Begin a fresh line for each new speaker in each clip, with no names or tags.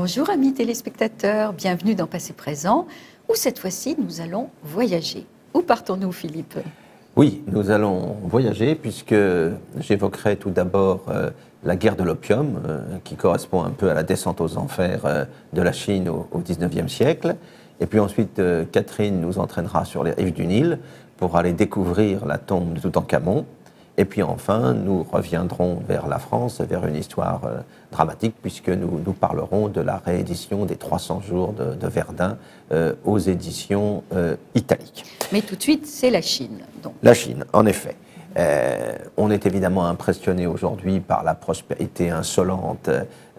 Bonjour amis téléspectateurs, bienvenue dans Passé Présent, où cette fois-ci nous allons voyager. Où partons-nous, Philippe?
Oui, nous allons voyager puisque j'évoquerai tout d'abord la guerre de l'opium, qui correspond un peu à la descente aux enfers de la Chine au XIXe siècle. Et puis ensuite, Catherine nous entraînera sur les rives du Nil pour aller découvrir la tombe de Toutankhamon. Et puis enfin, nous reviendrons vers la France, vers une histoire dramatique, puisque nous parlerons de la réédition des 300 jours de Verdun aux éditions italiques.
Mais tout de suite, c'est la Chine. Donc.
La Chine, en effet. On est évidemment impressionné aujourd'hui par la prospérité insolente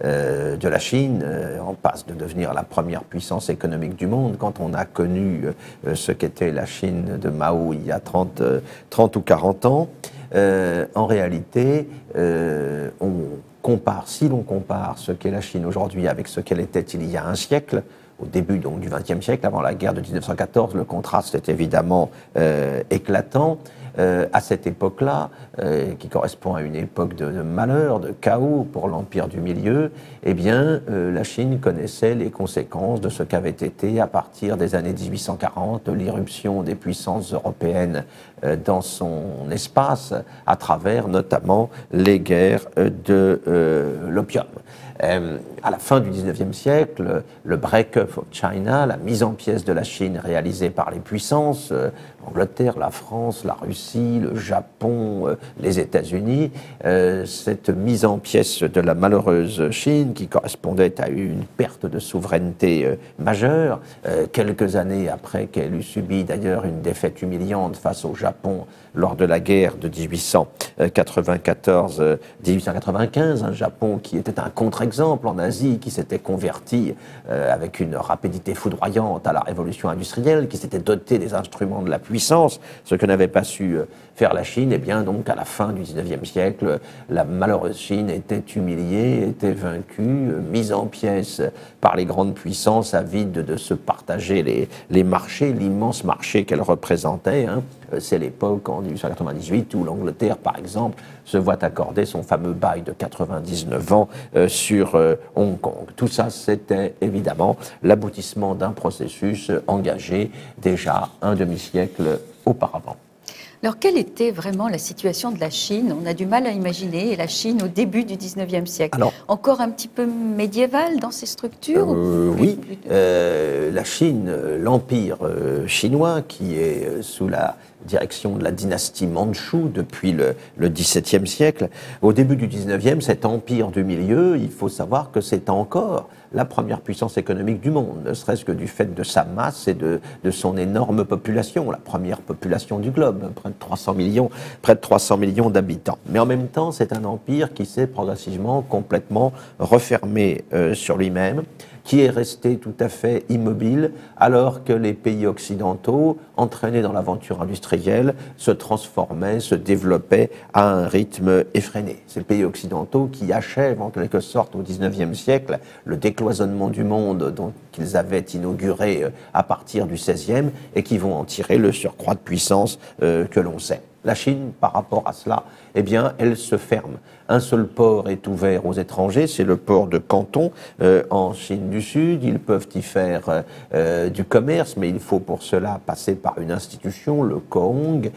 de la Chine. On passe de devenir la première puissance économique du monde quand on a connu ce qu'était la Chine de Mao il y a 30 ou 40 ans. En réalité, si l'on compare ce qu'est la Chine aujourd'hui avec ce qu'elle était il y a un siècle, au début donc, du XXe siècle, avant la guerre de 1914, le contraste est évidemment éclatant. À cette époque-là, qui correspond à une époque de malheur, de chaos pour l'Empire du Milieu, eh bien, la Chine connaissait les conséquences de ce qu'avait été, à partir des années 1840, l'irruption des puissances européennes dans son espace, à travers notamment les guerres de l'opium. À la fin du XIXe siècle, le break-up of China, la mise en pièces de la Chine réalisée par les puissances, l'Angleterre, la France, la Russie, le Japon, les États-Unis, cette mise en pièces de la malheureuse Chine qui correspondait à une perte de souveraineté majeure, quelques années après qu'elle eut subi d'ailleurs une défaite humiliante face au Japon lors de la guerre de 1894-1895, un Japon qui était un contre-exemple en Asie, qui s'était converti avec une rapidité foudroyante à la révolution industrielle, qui s'était doté des instruments de la puissance, ce que n'avait pas su faire la Chine. Et bien donc à la fin du XIXe siècle, la malheureuse Chine était humiliée, était vaincue, mise en pièces par les grandes puissances avides de se partager les marchés, l'immense marché qu'elle représentait. C'est l'époque, en 1898, où l'Angleterre, par exemple, se voit accorder son fameux bail de 99 ans sur Hong Kong. Tout ça, c'était évidemment l'aboutissement d'un processus engagé déjà un demi-siècle auparavant.
Alors, quelle était vraiment la situation de la Chine? On a du mal à imaginer la Chine au début du XIXe siècle. Alors, encore un petit peu médiévale dans ses structures
oui, la Chine, l'empire chinois, qui est sous la direction de la dynastie mandchoue depuis le XVIIe siècle. Au début du XIXe, cet empire du milieu, il faut savoir que c'est encore la première puissance économique du monde, ne serait-ce que du fait de sa masse et de son énorme population, la première population du globe, près de 300 millions d'habitants. Mais en même temps, c'est un empire qui s'est progressivement complètement refermé sur lui-même, qui est resté tout à fait immobile, alors que les pays occidentaux, entraînés dans l'aventure industrielle, se transformaient, se développaient à un rythme effréné. Ces pays occidentaux qui achèvent en quelque sorte au XIXe siècle le décloisonnement du monde dont qu'ils avaient inauguré à partir du XVIe et qui vont en tirer le surcroît de puissance que l'on sait. La Chine, par rapport à cela, eh bien, elle se ferme. Un seul port est ouvert aux étrangers, c'est le port de Canton, en Chine du Sud. Ils peuvent y faire du commerce, mais il faut pour cela passer par une institution, le Kohong,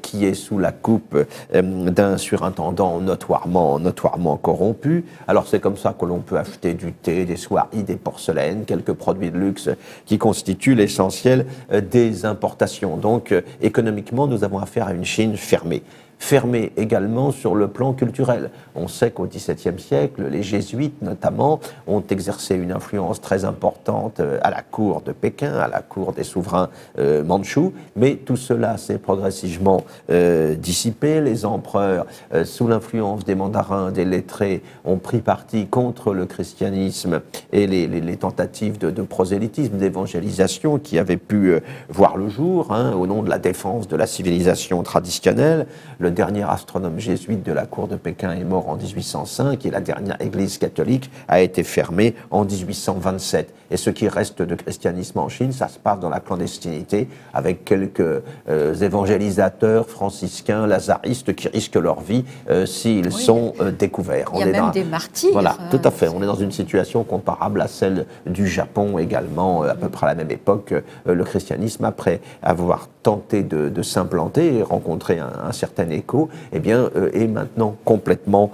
qui est sous la coupe d'un surintendant notoirement corrompu. Alors c'est comme ça que l'on peut acheter du thé, des soieries, des porcelaines, quelques produits de luxe qui constituent l'essentiel des importations. Donc économiquement, nous avons affaire à une Chine fermée. Fermée également sur le plan culturel. On sait qu'au XVIIe siècle, les jésuites notamment ont exercé une influence très importante à la cour de Pékin, à la cour des souverains mandchous, mais tout cela s'est progressivement dissipé. Les empereurs, sous l'influence des mandarins, des lettrés, ont pris parti contre le christianisme et les tentatives de prosélytisme, d'évangélisation qui avaient pu voir le jour au nom de la défense de la civilisation traditionnelle. le dernier astronome jésuite de la cour de Pékin est mort en 1805 et la dernière église catholique a été fermée en 1827. Et ce qui reste de christianisme en Chine, ça se passe dans la clandestinité avec quelques évangélisateurs franciscains, lazaristes qui risquent leur vie s'ils sont découverts.
Il y a même des martyrs.
Voilà, tout à fait. On est dans une situation comparable à celle du Japon également, à peu près à la même époque. Le christianisme, après avoir tenté de s'implanter et rencontrer un certain écho, eh bien, est maintenant complètement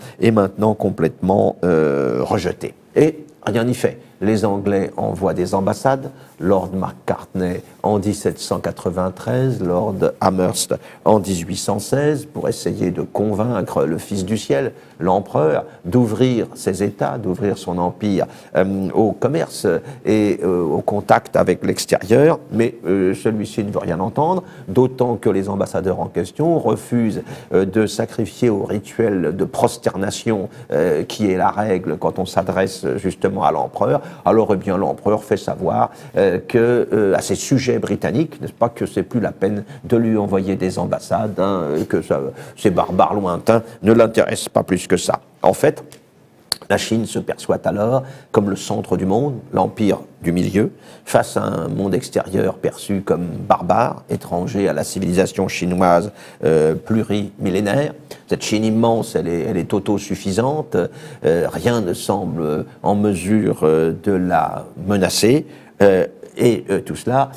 rejeté. Et rien n'y fait. Les Anglais envoient des ambassades, Lord McCartney en 1793, Lord Amherst en 1816, pour essayer de convaincre le Fils du ciel, l'empereur, d'ouvrir ses États, d'ouvrir son empire au commerce et au contact avec l'extérieur, mais celui-ci ne veut rien entendre, d'autant que les ambassadeurs en question refusent de sacrifier au rituel de prosternation qui est la règle quand on s'adresse justement à l'empereur. Alors, eh bien, l'empereur fait savoir à ses sujets britanniques, n'est-ce pas, que c'est plus la peine de lui envoyer des ambassades, que ces barbares lointains ne l'intéressent pas plus que ça. En fait, la Chine se perçoit alors comme le centre du monde, l'empire du milieu, face à un monde extérieur perçu comme barbare, étranger à la civilisation chinoise plurimillénaire. Cette Chine immense, elle est autosuffisante, rien ne semble en mesure de la menacer. Et tout cela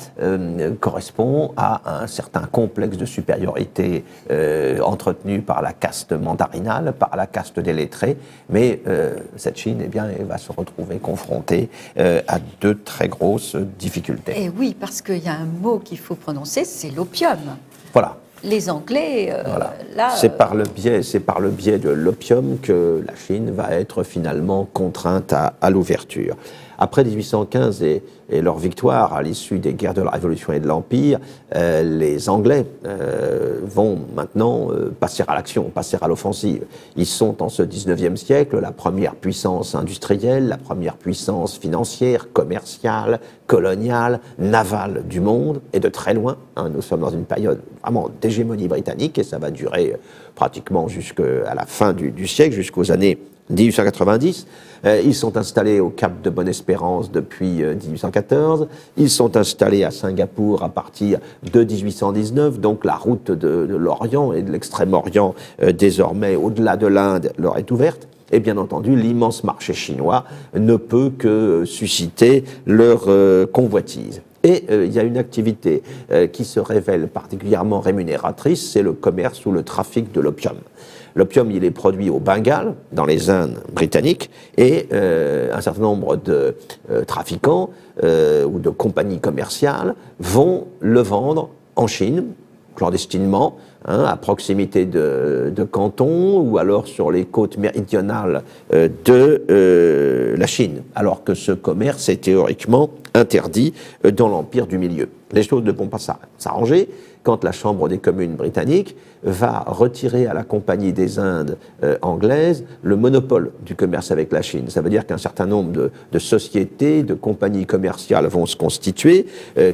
correspond à un certain complexe de supériorité entretenu par la caste mandarinale, par la caste des lettrés. Mais cette Chine, eh bien, elle va se retrouver confrontée à de très grosses difficultés.
Et oui, parce qu'il y a un mot qu'il faut prononcer, c'est l'opium.
Voilà.
Les Anglais,
voilà.
là...
C'est par le biais de l'opium que la Chine va être finalement contrainte à l'ouverture. Après 1815 et leur victoire à l'issue des guerres de la Révolution et de l'Empire, les Anglais vont maintenant passer à l'action, passer à l'offensive. Ils sont en ce 19e siècle la première puissance industrielle, la première puissance financière, commerciale, coloniale, navale du monde, et de très loin. Nous sommes dans une période vraiment d'hégémonie britannique et ça va durer pratiquement jusqu'à la fin du siècle, jusqu'aux années 1890. Ils sont installés au Cap de Bonne-Espérance depuis 1814. Ils sont installés à Singapour à partir de 1819. Donc la route de l'Orient et de l'Extrême-Orient, désormais au-delà de l'Inde, leur est ouverte. Et bien entendu, l'immense marché chinois ne peut que susciter leur convoitise. Et il y a une activité qui se révèle particulièrement rémunératrice, c'est le commerce ou le trafic de l'opium. L'opium, il est produit au Bengale, dans les Indes britanniques, et un certain nombre de trafiquants ou de compagnies commerciales vont le vendre en Chine, clandestinement, à proximité de Canton ou alors sur les côtes méridionales de la Chine, alors que ce commerce est théoriquement interdit dans l'Empire du Milieu. Les choses ne vont pas s'arranger quand la Chambre des communes britannique va retirer à la Compagnie des Indes anglaise le monopole du commerce avec la Chine. Ça veut dire qu'un certain nombre de sociétés, de compagnies commerciales vont se constituer,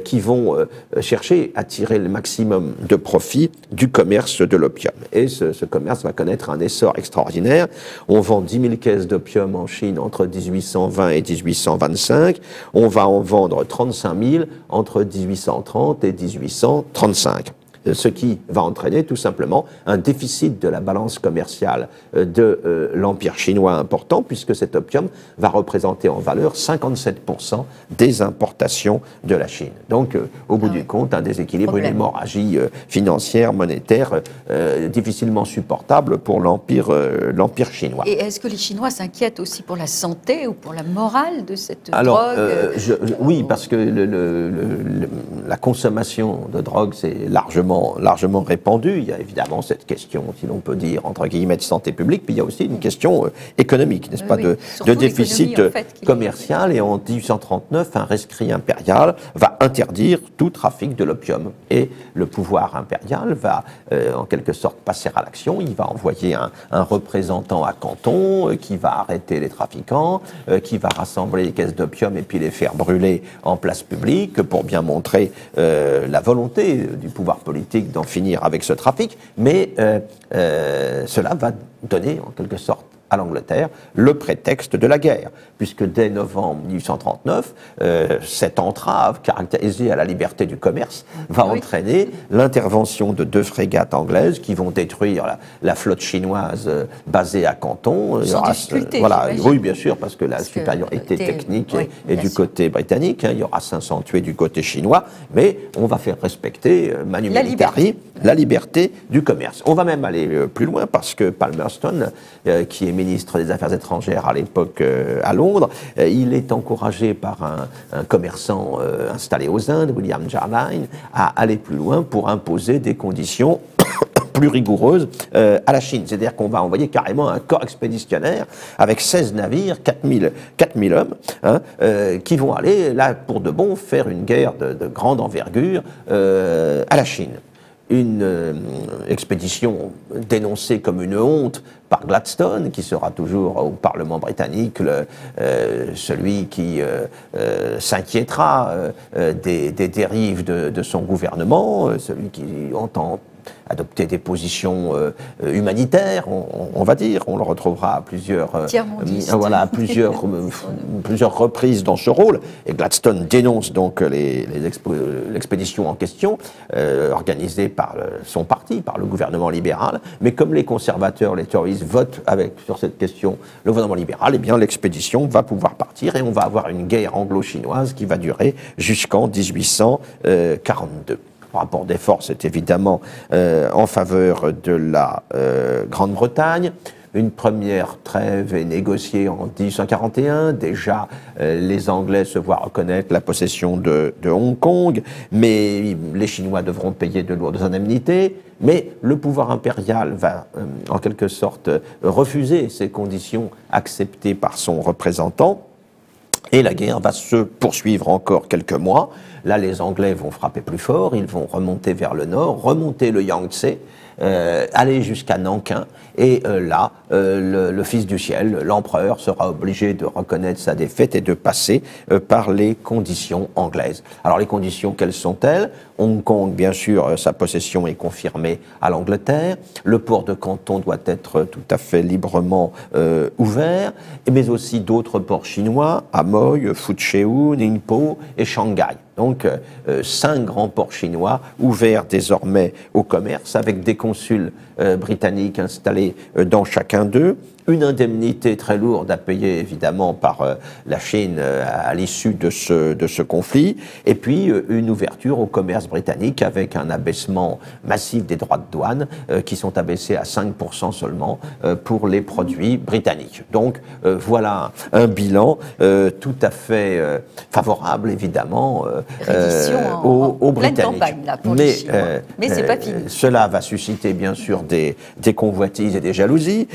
qui vont chercher à tirer le maximum de profit du commerce de l'opium. Et ce commerce va connaître un essor extraordinaire. On vend 10 000 caisses d'opium en Chine entre 1820 et 1825. On va en vendre 35 000 entre 1830 et 1835. Ce qui va entraîner tout simplement un déficit de la balance commerciale de l'Empire chinois important, puisque cet opium va représenter en valeur 57% des importations de la Chine. Donc, au bout du compte, un déséquilibre, une hémorragie financière, monétaire, difficilement supportable pour l'Empire chinois.
Et est-ce que les Chinois s'inquiètent aussi pour la santé ou pour la morale de cette drogue?
Oui, parce que la consommation de drogue, c'est largement répandue. Il y a évidemment cette question, si l'on peut dire, entre guillemets, de santé publique, puis il y a aussi une question économique, n'est-ce pas, de déficit commercial. Et en 1839, un rescrit impérial va interdire tout trafic de l'opium. Et le pouvoir impérial va, en quelque sorte, passer à l'action. Il va envoyer un représentant à Canton qui va arrêter les trafiquants, qui va rassembler les caisses d'opium et puis les faire brûler en place publique pour bien montrer la volonté du pouvoir politique politique d'en finir avec ce trafic, mais cela va donner en quelque sorte à l'Angleterre le prétexte de la guerre, puisque dès novembre 1839, cette entrave caractérisée à la liberté du commerce va entraîner l'intervention de 2 frégates anglaises qui vont détruire la flotte chinoise basée à Canton.
Voilà,
oui, bien sûr, parce que la supériorité technique est du côté britannique. Il y aura 500 tués du côté chinois, mais on va faire respecter manu militari la liberté du commerce. On va même aller plus loin parce que Palmerston, qui est ministre des Affaires étrangères à l'époque à Londres, il est encouragé par un commerçant installé aux Indes, William Jarline, à aller plus loin pour imposer des conditions plus rigoureuses à la Chine. C'est-à-dire qu'on va envoyer carrément un corps expéditionnaire avec 16 navires, 4000 hommes, qui vont aller, là, pour de bon, faire une guerre de grande envergure à la Chine. Une expédition dénoncée comme une honte par Gladstone, qui sera toujours au Parlement britannique celui qui s'inquiétera des dérives de son gouvernement, celui qui entend adopter des positions humanitaires, on va dire. On le retrouvera à plusieurs reprises dans ce rôle. Et Gladstone dénonce donc l'expédition en question, organisée par son parti, par le gouvernement libéral. Mais comme les conservateurs, les Tories, votent sur cette question le gouvernement libéral, eh bien l'expédition va pouvoir partir et on va avoir une guerre anglo-chinoise qui va durer jusqu'en 1842. Le rapport des forces est évidemment en faveur de la Grande-Bretagne. Une première trêve est négociée en 1841. Déjà, les Anglais se voient reconnaître la possession de Hong Kong, mais les Chinois devront payer de lourdes indemnités. Mais le pouvoir impérial va, en quelque sorte, refuser ces conditions acceptées par son représentant. Et la guerre va se poursuivre encore quelques mois. Là, les Anglais vont frapper plus fort, ils vont remonter vers le nord, remonter le Yangtze, aller jusqu'à Nankin. Et là, le Fils du ciel, l'empereur, sera obligé de reconnaître sa défaite et de passer par les conditions anglaises. Alors les conditions, quelles sont-elles? Hong Kong, bien sûr, sa possession est confirmée à l'Angleterre. Le port de Canton doit être tout à fait librement ouvert, mais aussi d'autres ports chinois, Amoy, Fuzhou, Ningpo et Shanghai. Donc, 5 grands ports chinois ouverts désormais au commerce, avec des consuls britanniques installés dans chacun d'eux. Une indemnité très lourde à payer évidemment par la Chine à l'issue de ce conflit, et puis une ouverture au commerce britannique avec un abaissement massif des droits de douane qui sont abaissés à 5% seulement pour les produits britanniques. Donc voilà un bilan tout à fait favorable évidemment aux Britanniques. Campagne, là, pour mais c'est pas fini. Cela va susciter bien sûr des convoitises et des jalousies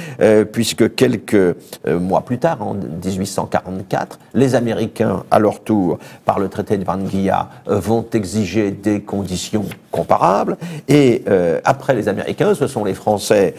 puisque quelques mois plus tard, en 1844, les Américains, à leur tour, par le traité de Vanguilla, vont exiger des conditions comparables. Et après les Américains, ce sont les Français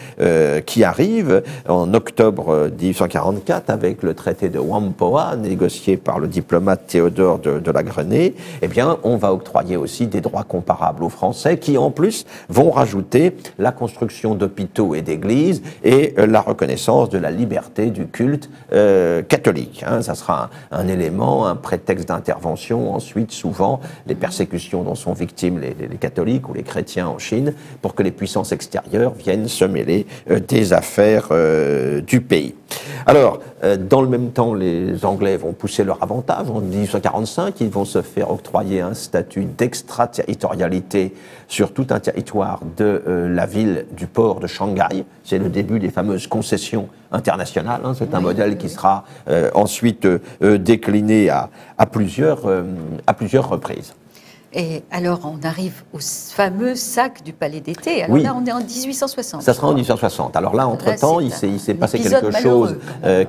qui arrivent en octobre 1844 avec le traité de Whampoa, négocié par le diplomate Théodore de la Grenée. Eh bien, on va octroyer aussi des droits comparables aux Français qui, en plus, vont rajouter la construction d'hôpitaux et d'églises et la reconnaissance de la liberté du culte catholique. Ça sera un élément, un prétexte d'intervention. Ensuite, souvent, les persécutions dont sont victimes les catholiques ou les chrétiens en Chine, pour que les puissances extérieures viennent se mêler des affaires du pays. Alors, dans le même temps, les Anglais vont pousser leur avantage. En 1845, ils vont se faire octroyer un statut d'extraterritorialité sur tout un territoire de la ville du port de Shanghai. C'est le début des fameuses concessions internationales. C'est un modèle qui sera ensuite décliné à plusieurs reprises.
Et alors, on arrive au fameux sac du Palais d'été. Alors là, on est en 1860.
Ça sera en 1860. Alors là, entre-temps, il s'est passé quelque chose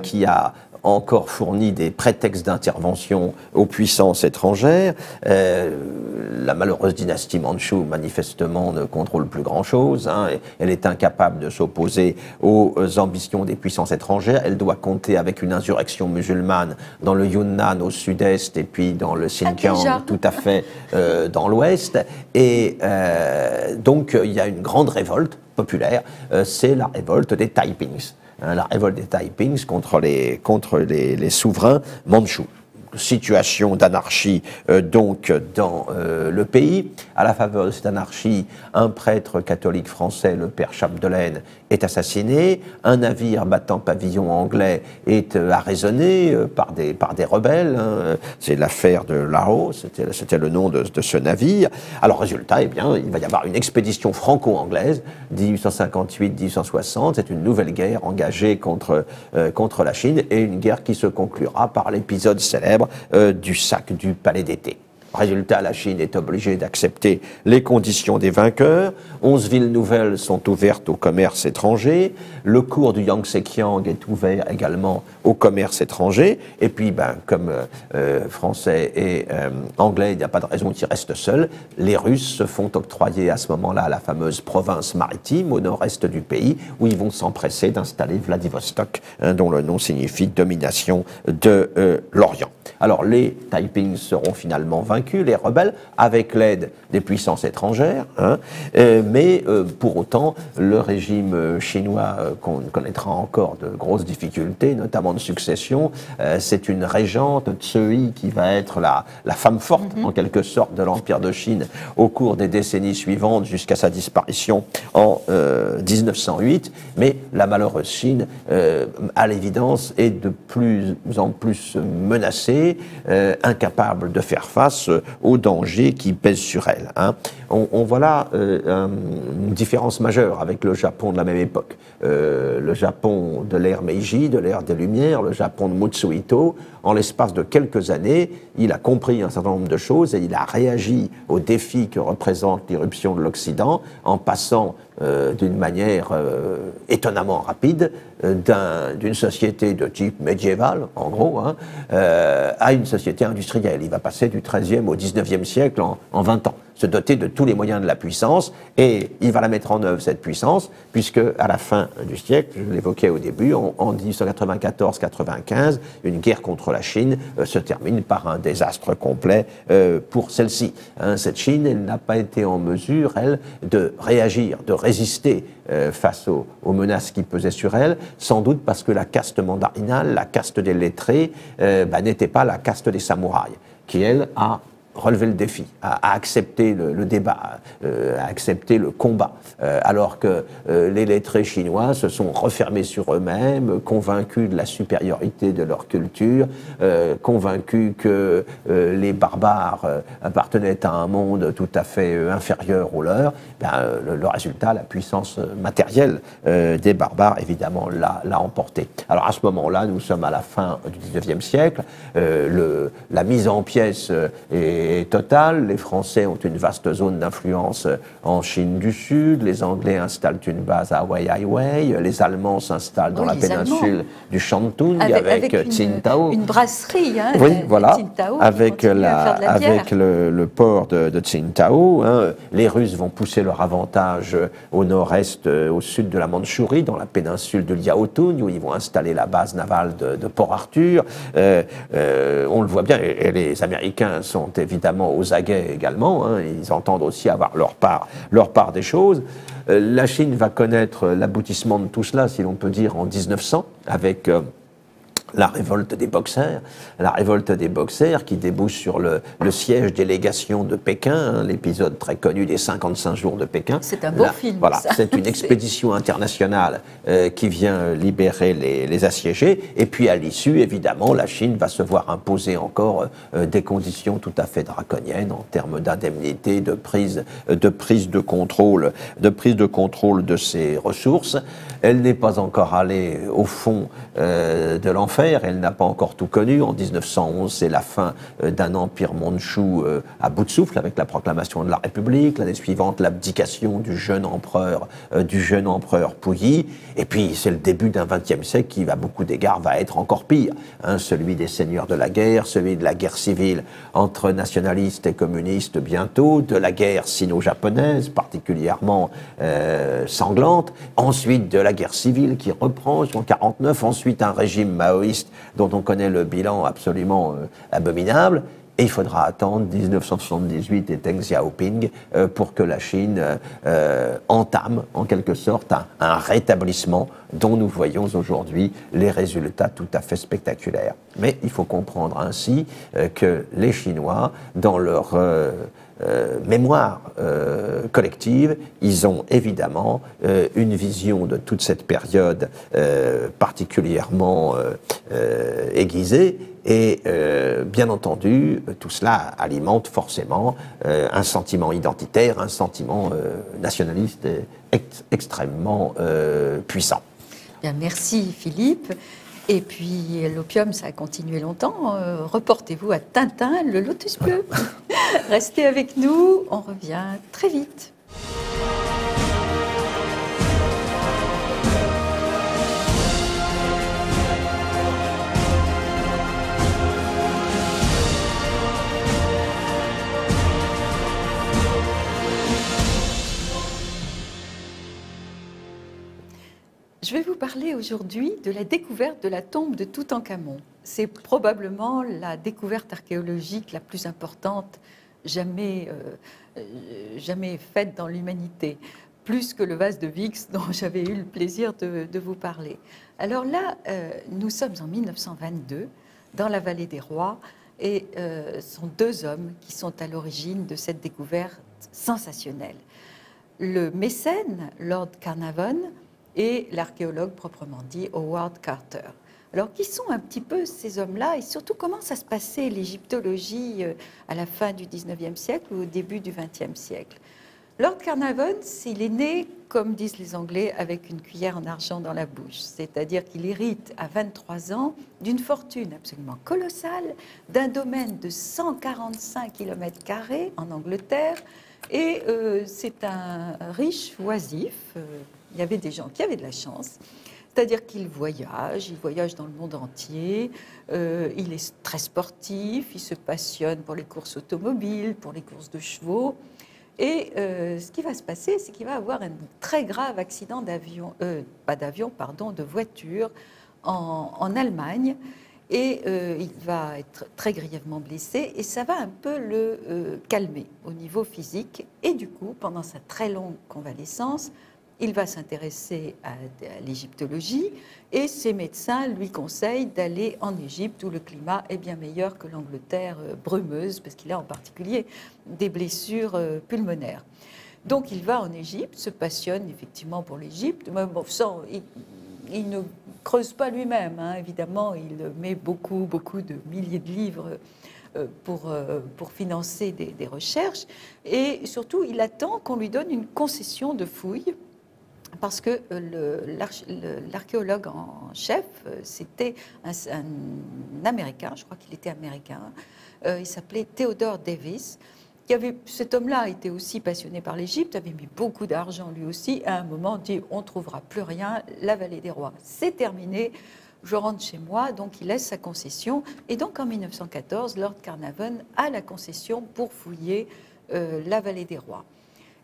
qui a encore fourni des prétextes d'intervention aux puissances étrangères. La malheureuse dynastie mandchoue, manifestement, ne contrôle plus grand-chose. Hein. Elle est incapable de s'opposer aux ambitions des puissances étrangères. Elle doit compter avec une insurrection musulmane dans le Yunnan au sud-est et puis dans le Xinjiang tout à fait dans l'ouest. Et donc, il y a une grande révolte populaire. C'est la révolte des Taipings. La révolte des Taipings contre les souverains mandchous. Situation d'anarchie donc dans le pays. À la faveur de cette anarchie, un prêtre catholique français, le père Chapdelaine, est assassiné. Un navire battant pavillon anglais est arraisonné par des rebelles. Hein. C'est l'affaire de Lao, c'était le nom de ce navire. Alors résultat, eh bien, il va y avoir une expédition franco-anglaise 1858-1860. C'est une nouvelle guerre engagée contre la Chine et une guerre qui se conclura par l'épisode célèbre du sac du palais d'été. Résultat, la Chine est obligée d'accepter les conditions des vainqueurs. 11 villes nouvelles sont ouvertes au commerce étranger. Le cours du Yangtze-Kiang est ouvert également au commerce étranger. Et puis, comme Français et Anglais, il n'y a pas de raison qu'ils restent seuls. Les Russes se font octroyer à ce moment-là la fameuse province maritime au nord-est du pays, où ils vont s'empresser d'installer Vladivostok, dont le nom signifie domination de l'Orient. Alors, les Taipings seront finalement vaincus, les rebelles, avec l'aide des puissances étrangères, mais pour autant, le régime chinois connaîtra encore de grosses difficultés, notamment de succession. C'est une régente, Tsui, qui va être la femme forte, en quelque sorte, de l'Empire de Chine au cours des décennies suivantes, jusqu'à sa disparition en 1908. Mais la malheureuse Chine, à l'évidence, est de plus en plus menacée, incapable de faire face aux dangers qui pèsent sur elle. Hein. On voit là une différence majeure avec le Japon de la même époque. Le Japon de l'ère Meiji, de l'ère des Lumières, le Japon de Mutsuhito, en l'espace de quelques années, il a compris un certain nombre de choses et il a réagi aux défis que représente l'irruption de l'Occident en passant d'une manière étonnamment rapide d'une société de type médiéval, en gros, à une société industrielle. Il va passer du XIIIe au XIXe siècle en 20 ans, se doter de tous les moyens de la puissance, et il va la mettre en œuvre, cette puissance, puisque à la fin du siècle, je l'évoquais au début, en 1894-95, une guerre contre la Chine se termine par un désastre complet pour celle-ci. Cette Chine, elle n'a pas été en mesure, elle, de réagir, de résister face aux menaces qui pesaient sur elle, sans doute parce que la caste mandarinale, la caste des lettrés, n'était pas la caste des samouraïs, qui, elle, a relevé le défi, à accepter le débat, à accepter le combat, alors que les lettrés chinois se sont refermés sur eux-mêmes, convaincus de la supériorité de leur culture, convaincus que les barbares appartenaient à un monde tout à fait inférieur au leur. Le résultat, la puissance matérielle des barbares, évidemment, l'a emporté. Alors à ce moment-là, nous sommes à la fin du XIXe siècle, la mise en pièces est totale. Les Français ont une vaste zone d'influence en Chine du Sud, les Anglais installent une base à Weiwei, les Allemands s'installent dans la péninsule du Shantung avec Tsingtao.
Une brasserie,
oui, voilà, avec le port de Tsingtao. Les Russes vont pousser leur avantage au nord-est, au sud de la Mandchourie, dans la péninsule de Liaotung, où ils vont installer la base navale de Port Arthur. On le voit bien, et les Américains sont évidemment aux aguets également, ils entendent aussi avoir leur part des choses. La Chine va connaître l'aboutissement de tout cela, si l'on peut dire, en 1900, avec la révolte des Boxers qui débouche sur le siège des légations de Pékin, l'épisode très connu des 55 jours de Pékin.
C'est un beau film.
Voilà, c'est une expédition internationale qui vient libérer les assiégés. Et puis à l'issue, évidemment, la Chine va se voir imposer encore des conditions tout à fait draconiennes en termes d'indemnité, de prise de contrôle de ses ressources. Elle n'est pas encore allée au fond de l'enfer. faire. Elle n'a pas encore tout connu. En 1911, c'est la fin d'un empire mandchou à bout de souffle, avec la proclamation de la République. L'année suivante, l'abdication du jeune empereur Puyi. Et puis, c'est le début d'un XXe siècle qui, à beaucoup d'égards, va être encore pire. Celui des seigneurs de la guerre, celui de la guerre civile entre nationalistes et communistes bientôt, de la guerre sino-japonaise, particulièrement sanglante, ensuite de la guerre civile qui reprend en 1949, ensuite un régime maoïste dont on connaît le bilan absolument abominable. Et il faudra attendre 1978 et Deng Xiaoping pour que la Chine entame en quelque sorte un rétablissement dont nous voyons aujourd'hui les résultats tout à fait spectaculaires. Mais il faut comprendre ainsi que les Chinois, dans leur mémoire collective, ils ont évidemment une vision de toute cette période particulièrement aiguisée. Et bien entendu, tout cela alimente forcément un sentiment identitaire, un sentiment nationaliste extrêmement puissant.
Bien, merci Philippe. Et puis l'opium, ça a continué longtemps. Reportez-vous à Tintin, le lotus bleu. Restez avec nous, on revient très vite. Je vais vous parler aujourd'hui de la découverte de la tombe de Toutankhamon. C'est probablement la découverte archéologique la plus importante jamais faite dans l'humanité, plus que le vase de Vix dont j'avais eu le plaisir de vous parler. Alors là, nous sommes en 1922 dans la vallée des Rois et ce sont deux hommes qui sont à l'origine de cette découverte sensationnelle. Le mécène, Lord Carnarvon, et l'archéologue proprement dit Howard Carter. Alors, qui sont un petit peu ces hommes-là et surtout comment ça se passait l'égyptologie à la fin du 19e siècle ou au début du 20e siècle? Lord Carnarvon, il est né, comme disent les Anglais, avec une cuillère en argent dans la bouche. C'est-à-dire qu'il hérite à 23 ans d'une fortune absolument colossale, d'un domaine de 145 km² en Angleterre. Et c'est un riche oisif. Il y avait des gens qui avaient de la chance, c'est-à-dire qu'il voyage dans le monde entier, il est très sportif, il se passionne pour les courses automobiles, pour les courses de chevaux. Et ce qui va se passer, c'est qu'il va avoir un très grave accident de voiture en Allemagne. Et il va être très grièvement blessé et ça va un peu le calmer au niveau physique. Et du coup, pendant sa très longue convalescence, il va s'intéresser à l'égyptologie et ses médecins lui conseillent d'aller en Égypte où le climat est bien meilleur que l'Angleterre brumeuse, parce qu'il a en particulier des blessures pulmonaires. Donc il va en Égypte, se passionne effectivement pour l'Égypte, mais bon, il ne creuse pas lui-même, hein, évidemment, il met beaucoup de milliers de livres pour financer des recherches, et surtout il attend qu'on lui donne une concession de fouilles, parce que l'archéologue en chef, c'était un Américain, je crois qu'il était américain, il s'appelait Theodore Davis. Cet homme-là était aussi passionné par l'Égypte, avait mis beaucoup d'argent lui aussi, à un moment dit on ne trouvera plus rien, la vallée des Rois, c'est terminé, je rentre chez moi, donc il laisse sa concession. Et donc en 1914, Lord Carnarvon a la concession pour fouiller la vallée des Rois.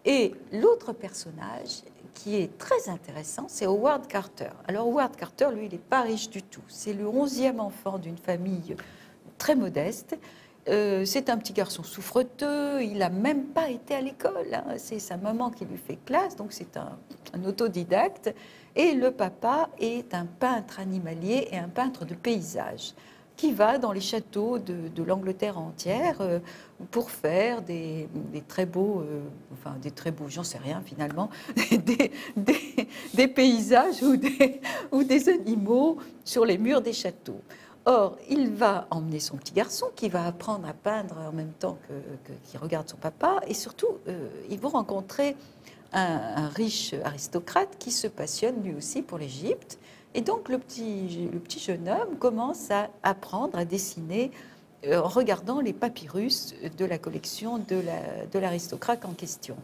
Et l'autre personnage qui est très intéressant, c'est Howard Carter. Alors Howard Carter, lui, il n'est pas riche du tout. C'est le 11e enfant d'une famille très modeste. C'est un petit garçon souffreteux, il n'a même pas été à l'école, hein. C'est sa maman qui lui fait classe, donc c'est un autodidacte. Et le papa est un peintre animalier et un peintre de paysage qui va dans les châteaux de l'Angleterre entière pour faire des très beaux, j'en sais rien finalement, des paysages ou des animaux sur les murs des châteaux. Or, il va emmener son petit garçon qui va apprendre à peindre en même temps qu'il regarde son papa. Et surtout, ils vont rencontrer un riche aristocrate qui se passionne lui aussi pour l'Égypte Et donc le petit jeune homme commence à apprendre à dessiner en regardant les papyrus de la collection de l'aristocrate en question.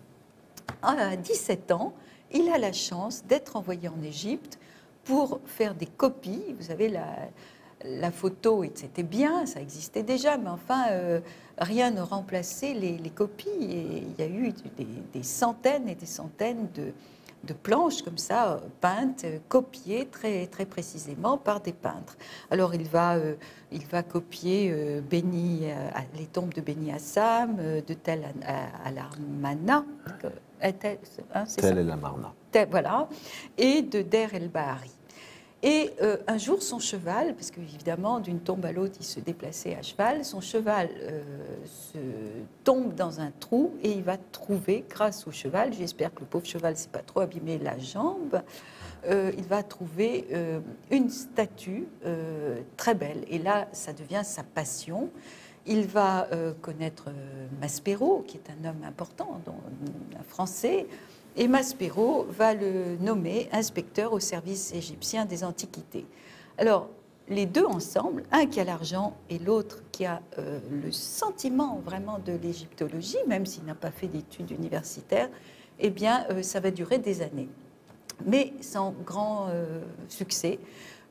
À 17 ans, il a la chance d'être envoyé en Égypte pour faire des copies. Vous savez, la photo, c'était bien, ça existait déjà, mais enfin, rien ne remplaçait les copies. Et il y a eu des centaines et des centaines de planches comme ça, peintes, copiées très, très précisément par des peintres. Alors il va copier les tombes de Beni Hassam, de Tel al-Amarna,
Tel el-Amarna.
Voilà, et de Der el-Bahari. Et un jour, son cheval, parce qu'évidemment, d'une tombe à l'autre, il se déplaçait à cheval, son cheval se tombe dans un trou et il va trouver, grâce au cheval, j'espère que le pauvre cheval ne s'est pas trop abîmé la jambe, il va trouver une statue très belle. Et là, ça devient sa passion. Il va connaître Maspero, qui est un homme important, un Français, et Maspero va le nommer inspecteur au service égyptien des antiquités. Alors, les deux ensemble, un qui a l'argent et l'autre qui a le sentiment vraiment de l'égyptologie, même s'il n'a pas fait d'études universitaires, eh bien, ça va durer des années. Mais sans grand succès,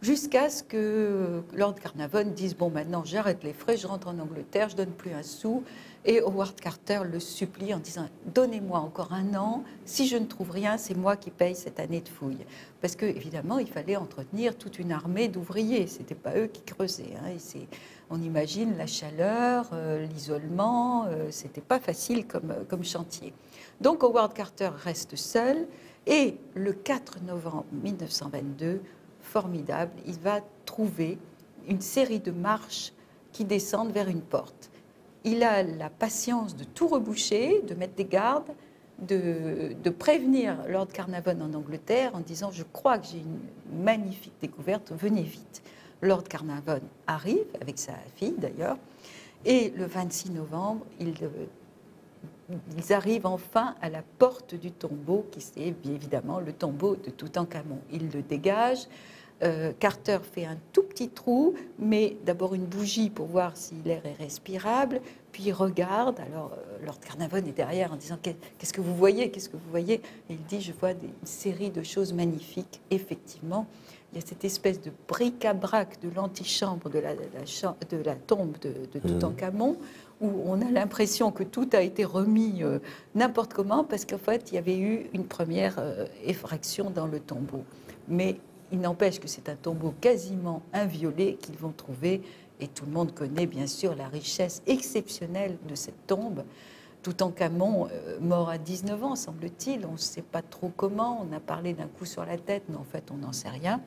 jusqu'à ce que Lord Carnarvon dise « Bon, maintenant, j'arrête les frais, je rentre en Angleterre, je ne donne plus un sou ». Et Howard Carter le supplie en disant « Donnez-moi encore un an, si je ne trouve rien, c'est moi qui paye cette année de fouille ». Parce qu'évidemment, il fallait entretenir toute une armée d'ouvriers, ce n'était pas eux qui creusaient. Hein. On imagine la chaleur, l'isolement, ce n'était pas facile comme chantier. Donc Howard Carter reste seul, et le 4 novembre 1922, formidable, il va trouver une série de marches qui descendent vers une porte. Il a la patience de tout reboucher, de mettre des gardes, de prévenir Lord Carnarvon en Angleterre en disant « Je crois que j'ai une magnifique découverte, venez vite ». Lord Carnarvon arrive, avec sa fille d'ailleurs, et le 26 novembre, ils arrivent enfin à la porte du tombeau, qui est évidemment le tombeau de Toutankhamon. Ils le dégagent. Carter fait un tout petit trou, mais d'abord une bougie pour voir si l'air est respirable, puis il regarde. Alors, Lord Carnarvon est derrière en disant « Qu'est-ce que vous voyez? Qu'est-ce que vous voyez ?» Et il dit « Je vois une série de choses magnifiques. » Effectivement, il y a cette espèce de bric-à-brac de l'antichambre de la tombe de Toutankhamon, où on a l'impression que tout a été remis n'importe comment, parce qu'en fait, il y avait eu une première effraction dans le tombeau. Mais il n'empêche que c'est un tombeau quasiment inviolé qu'ils vont trouver, et tout le monde connaît bien sûr la richesse exceptionnelle de cette tombe. Toutankhamon, mort à 19 ans, semble-t-il, on ne sait pas trop comment, on a parlé d'un coup sur la tête, mais en fait on n'en sait rien.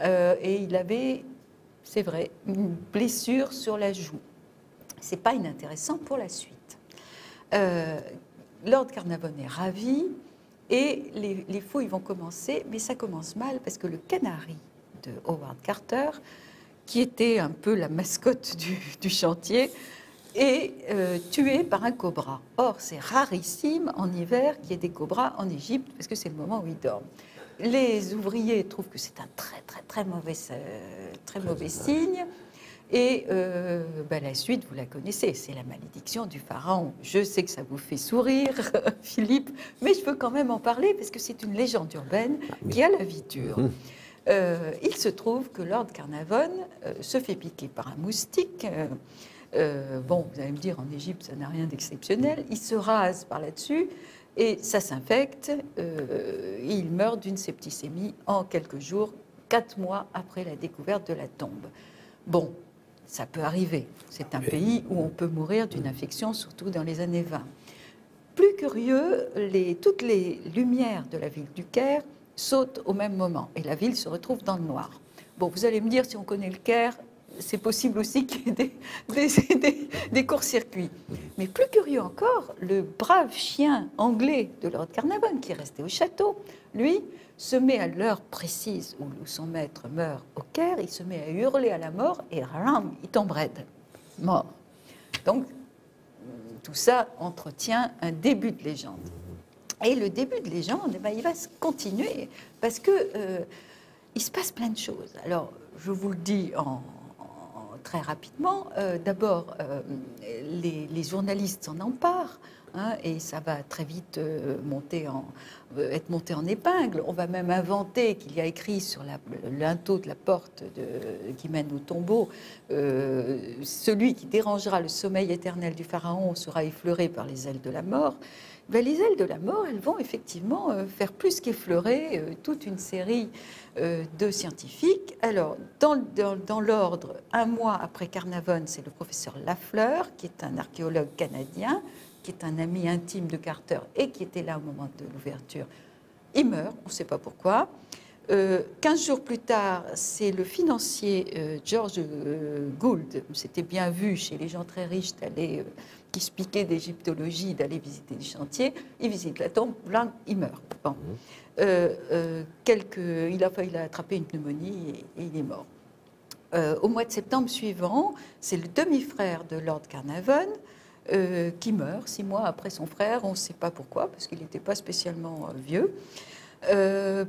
Et il avait, c'est vrai, une blessure sur la joue. C'est pas inintéressant pour la suite. Lord Carnarvon est ravi, et les fouilles vont commencer, mais ça commence mal parce que le canari de Howard Carter, qui était un peu la mascotte du chantier, est tué par un cobra. Or, c'est rarissime en hiver qu'il y ait des cobras en Égypte, parce que c'est le moment où ils dorment. Les ouvriers trouvent que c'est un très mauvais signe. Et la suite, vous la connaissez, c'est la malédiction du pharaon. Je sais que ça vous fait sourire, Philippe, mais je veux quand même en parler parce que c'est une légende urbaine qui a la vie dure. Il se trouve que Lord Carnarvon se fait piquer par un moustique. Bon, vous allez me dire, en Égypte, ça n'a rien d'exceptionnel. Il se rase par là-dessus et ça s'infecte. Il meurt d'une septicémie en quelques jours, 4 mois après la découverte de la tombe. Bon, ça peut arriver. C'est un pays où on peut mourir d'une infection, surtout dans les années 20. Plus curieux, toutes les lumières de la ville du Caire sautent au même moment et la ville se retrouve dans le noir. Bon, vous allez me dire, si on connaît le Caire, c'est possible aussi qu'il y ait des courts-circuits. Mais plus curieux encore, le brave chien anglais de Lord Carnarvon, qui est resté au château, lui, se met à l'heure précise où son maître meurt au Caire, il se met à hurler à la mort et ram, il tombe raide, mort. Donc, tout ça entretient un début de légende. Et le début de légende, il va se continuer parce que il se passe plein de choses. Alors, je vous le dis très rapidement. D'abord, les journalistes s'en emparent. Hein, et ça va très vite être monté en épingle. On va même inventer qu'il y a écrit sur le linteau de la porte qui mène au tombeau, celui qui dérangera le sommeil éternel du pharaon sera effleuré par les ailes de la mort. Ben, les ailes de la mort, elles vont effectivement faire plus qu'effleurer toute une série de scientifiques. Alors, dans l'ordre, un mois après Carnavon, c'est le professeur Lafleur, qui est un archéologue canadien, qui est un ami intime de Carter et qui était là au moment de l'ouverture. Il meurt, on ne sait pas pourquoi. 15 jours plus tard, c'est le financier George Gould. C'était bien vu chez les gens très riches qui se piquaient d'égyptologie, d'aller visiter les chantiers. Il visite la tombe, blanc, il meurt. Bon. Il a attrapé une pneumonie et il est mort. Au mois de septembre suivant, c'est le demi-frère de Lord Carnarvon qui meurt 6 mois après son frère. On ne sait pas pourquoi, parce qu'il n'était pas spécialement vieux.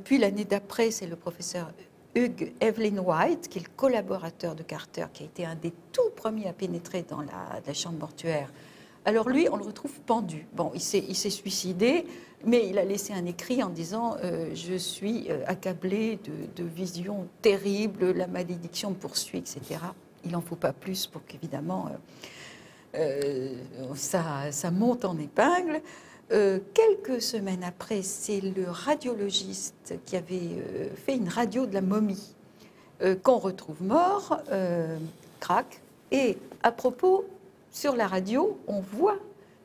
Puis l'année d'après, c'est le professeur Hugh Evelyn White, qui est le collaborateur de Carter, qui a été un des tout premiers à pénétrer dans la chambre mortuaire. Alors lui, on le retrouve pendu. Bon, il s'est suicidé, mais il a laissé un écrit en disant je suis accablé de visions terribles, la malédiction me poursuit, etc. Il n'en faut pas plus pour qu'évidemment ça monte en épingle. Quelques semaines après, c'est le radiologiste qui avait fait une radio de la momie qu'on retrouve mort, crac. Et à propos, sur la radio, on voit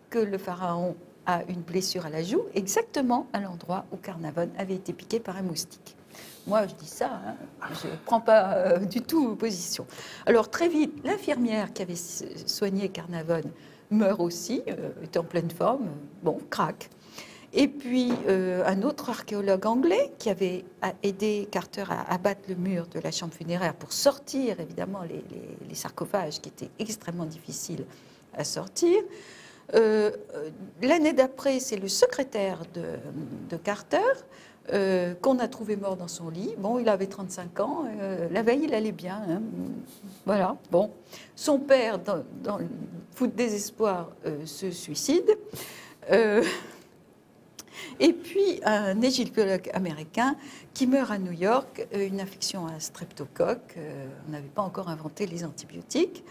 que le pharaon a une blessure à la joue, exactement à l'endroit où Carnarvon avait été piqué par un moustique. Moi, je dis ça, hein, je ne prends pas du tout position. Alors, très vite, l'infirmière qui avait soigné Carnarvon meurt aussi, est en pleine forme, bon, crac. Et puis, un autre archéologue anglais qui avait aidé Carter à abattre le mur de la chambre funéraire pour sortir, évidemment, les sarcophages qui étaient extrêmement difficiles à sortir. L'année d'après, c'est le secrétaire de Carter qu'on a trouvé mort dans son lit. Bon, il avait 35 ans. La veille, il allait bien. Hein. Voilà. Bon. Son père, dans le fou de désespoir, se suicide. Et puis, un égyptologue américain qui meurt à New York, une infection à streptocoque. On n'avait pas encore inventé les antibiotiques.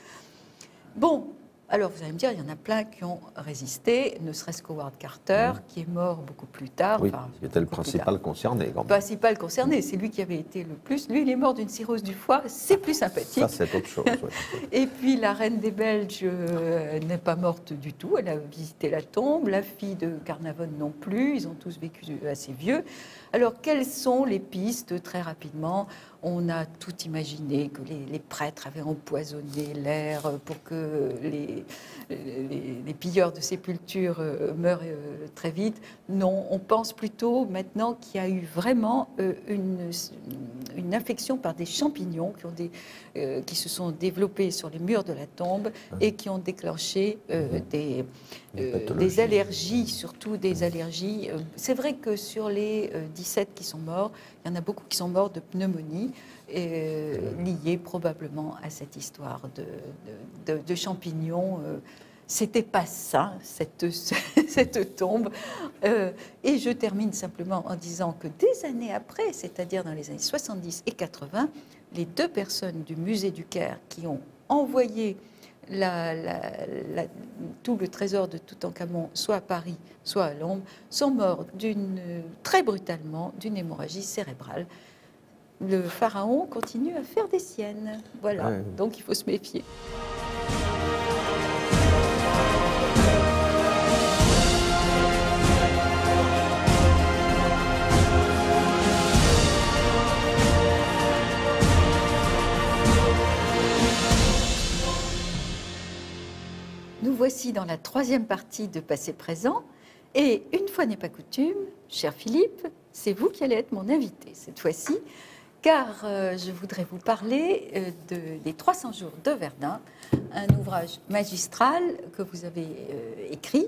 Bon. Alors, vous allez me dire, il y en a plein qui ont résisté, ne serait-ce qu'Howard Carter, qui est mort beaucoup plus tard.
Oui, qui était le principal concerné.
Le principal concerné, c'est lui qui avait été le plus. Lui, il est mort d'une cirrhose du foie, c'est plus sympathique.
Ça, c'est autre chose. Ouais.
Et puis, la reine des Belges n'est pas morte du tout, elle a visité la tombe. La fille de Carnarvon non plus, ils ont tous vécu assez vieux. Alors, quelles sont les pistes, très rapidement? On a tout imaginé, que les prêtres avaient empoisonné l'air pour que les pilleurs de sépultures meurent très vite. Non, on pense plutôt maintenant qu'il y a eu vraiment une infection par des champignons qui se sont développés sur les murs de la tombe et qui ont déclenché des allergies, surtout des allergies. C'est vrai que sur les 17 qui sont morts, il y en a beaucoup qui sont morts de pneumonie, liées probablement à cette histoire de champignons. C'était pas ça, cette tombe. Et je termine simplement en disant que des années après, c'est-à-dire dans les années 70 et 80, les 2 personnes du musée du Caire qui ont envoyé tout le trésor de Toutankhamon, soit à Paris, soit à Londres, sont morts très brutalement d'une hémorragie cérébrale. Le pharaon continue à faire des siennes. Voilà, ouais. Donc il faut se méfier. Nous voici dans la 3e partie de Passé-Présent. Et une fois n'est pas coutume, cher Philippe, c'est vous qui allez être mon invité cette fois-ci, car je voudrais vous parler des 300 jours de Verdun, un ouvrage magistral que vous avez écrit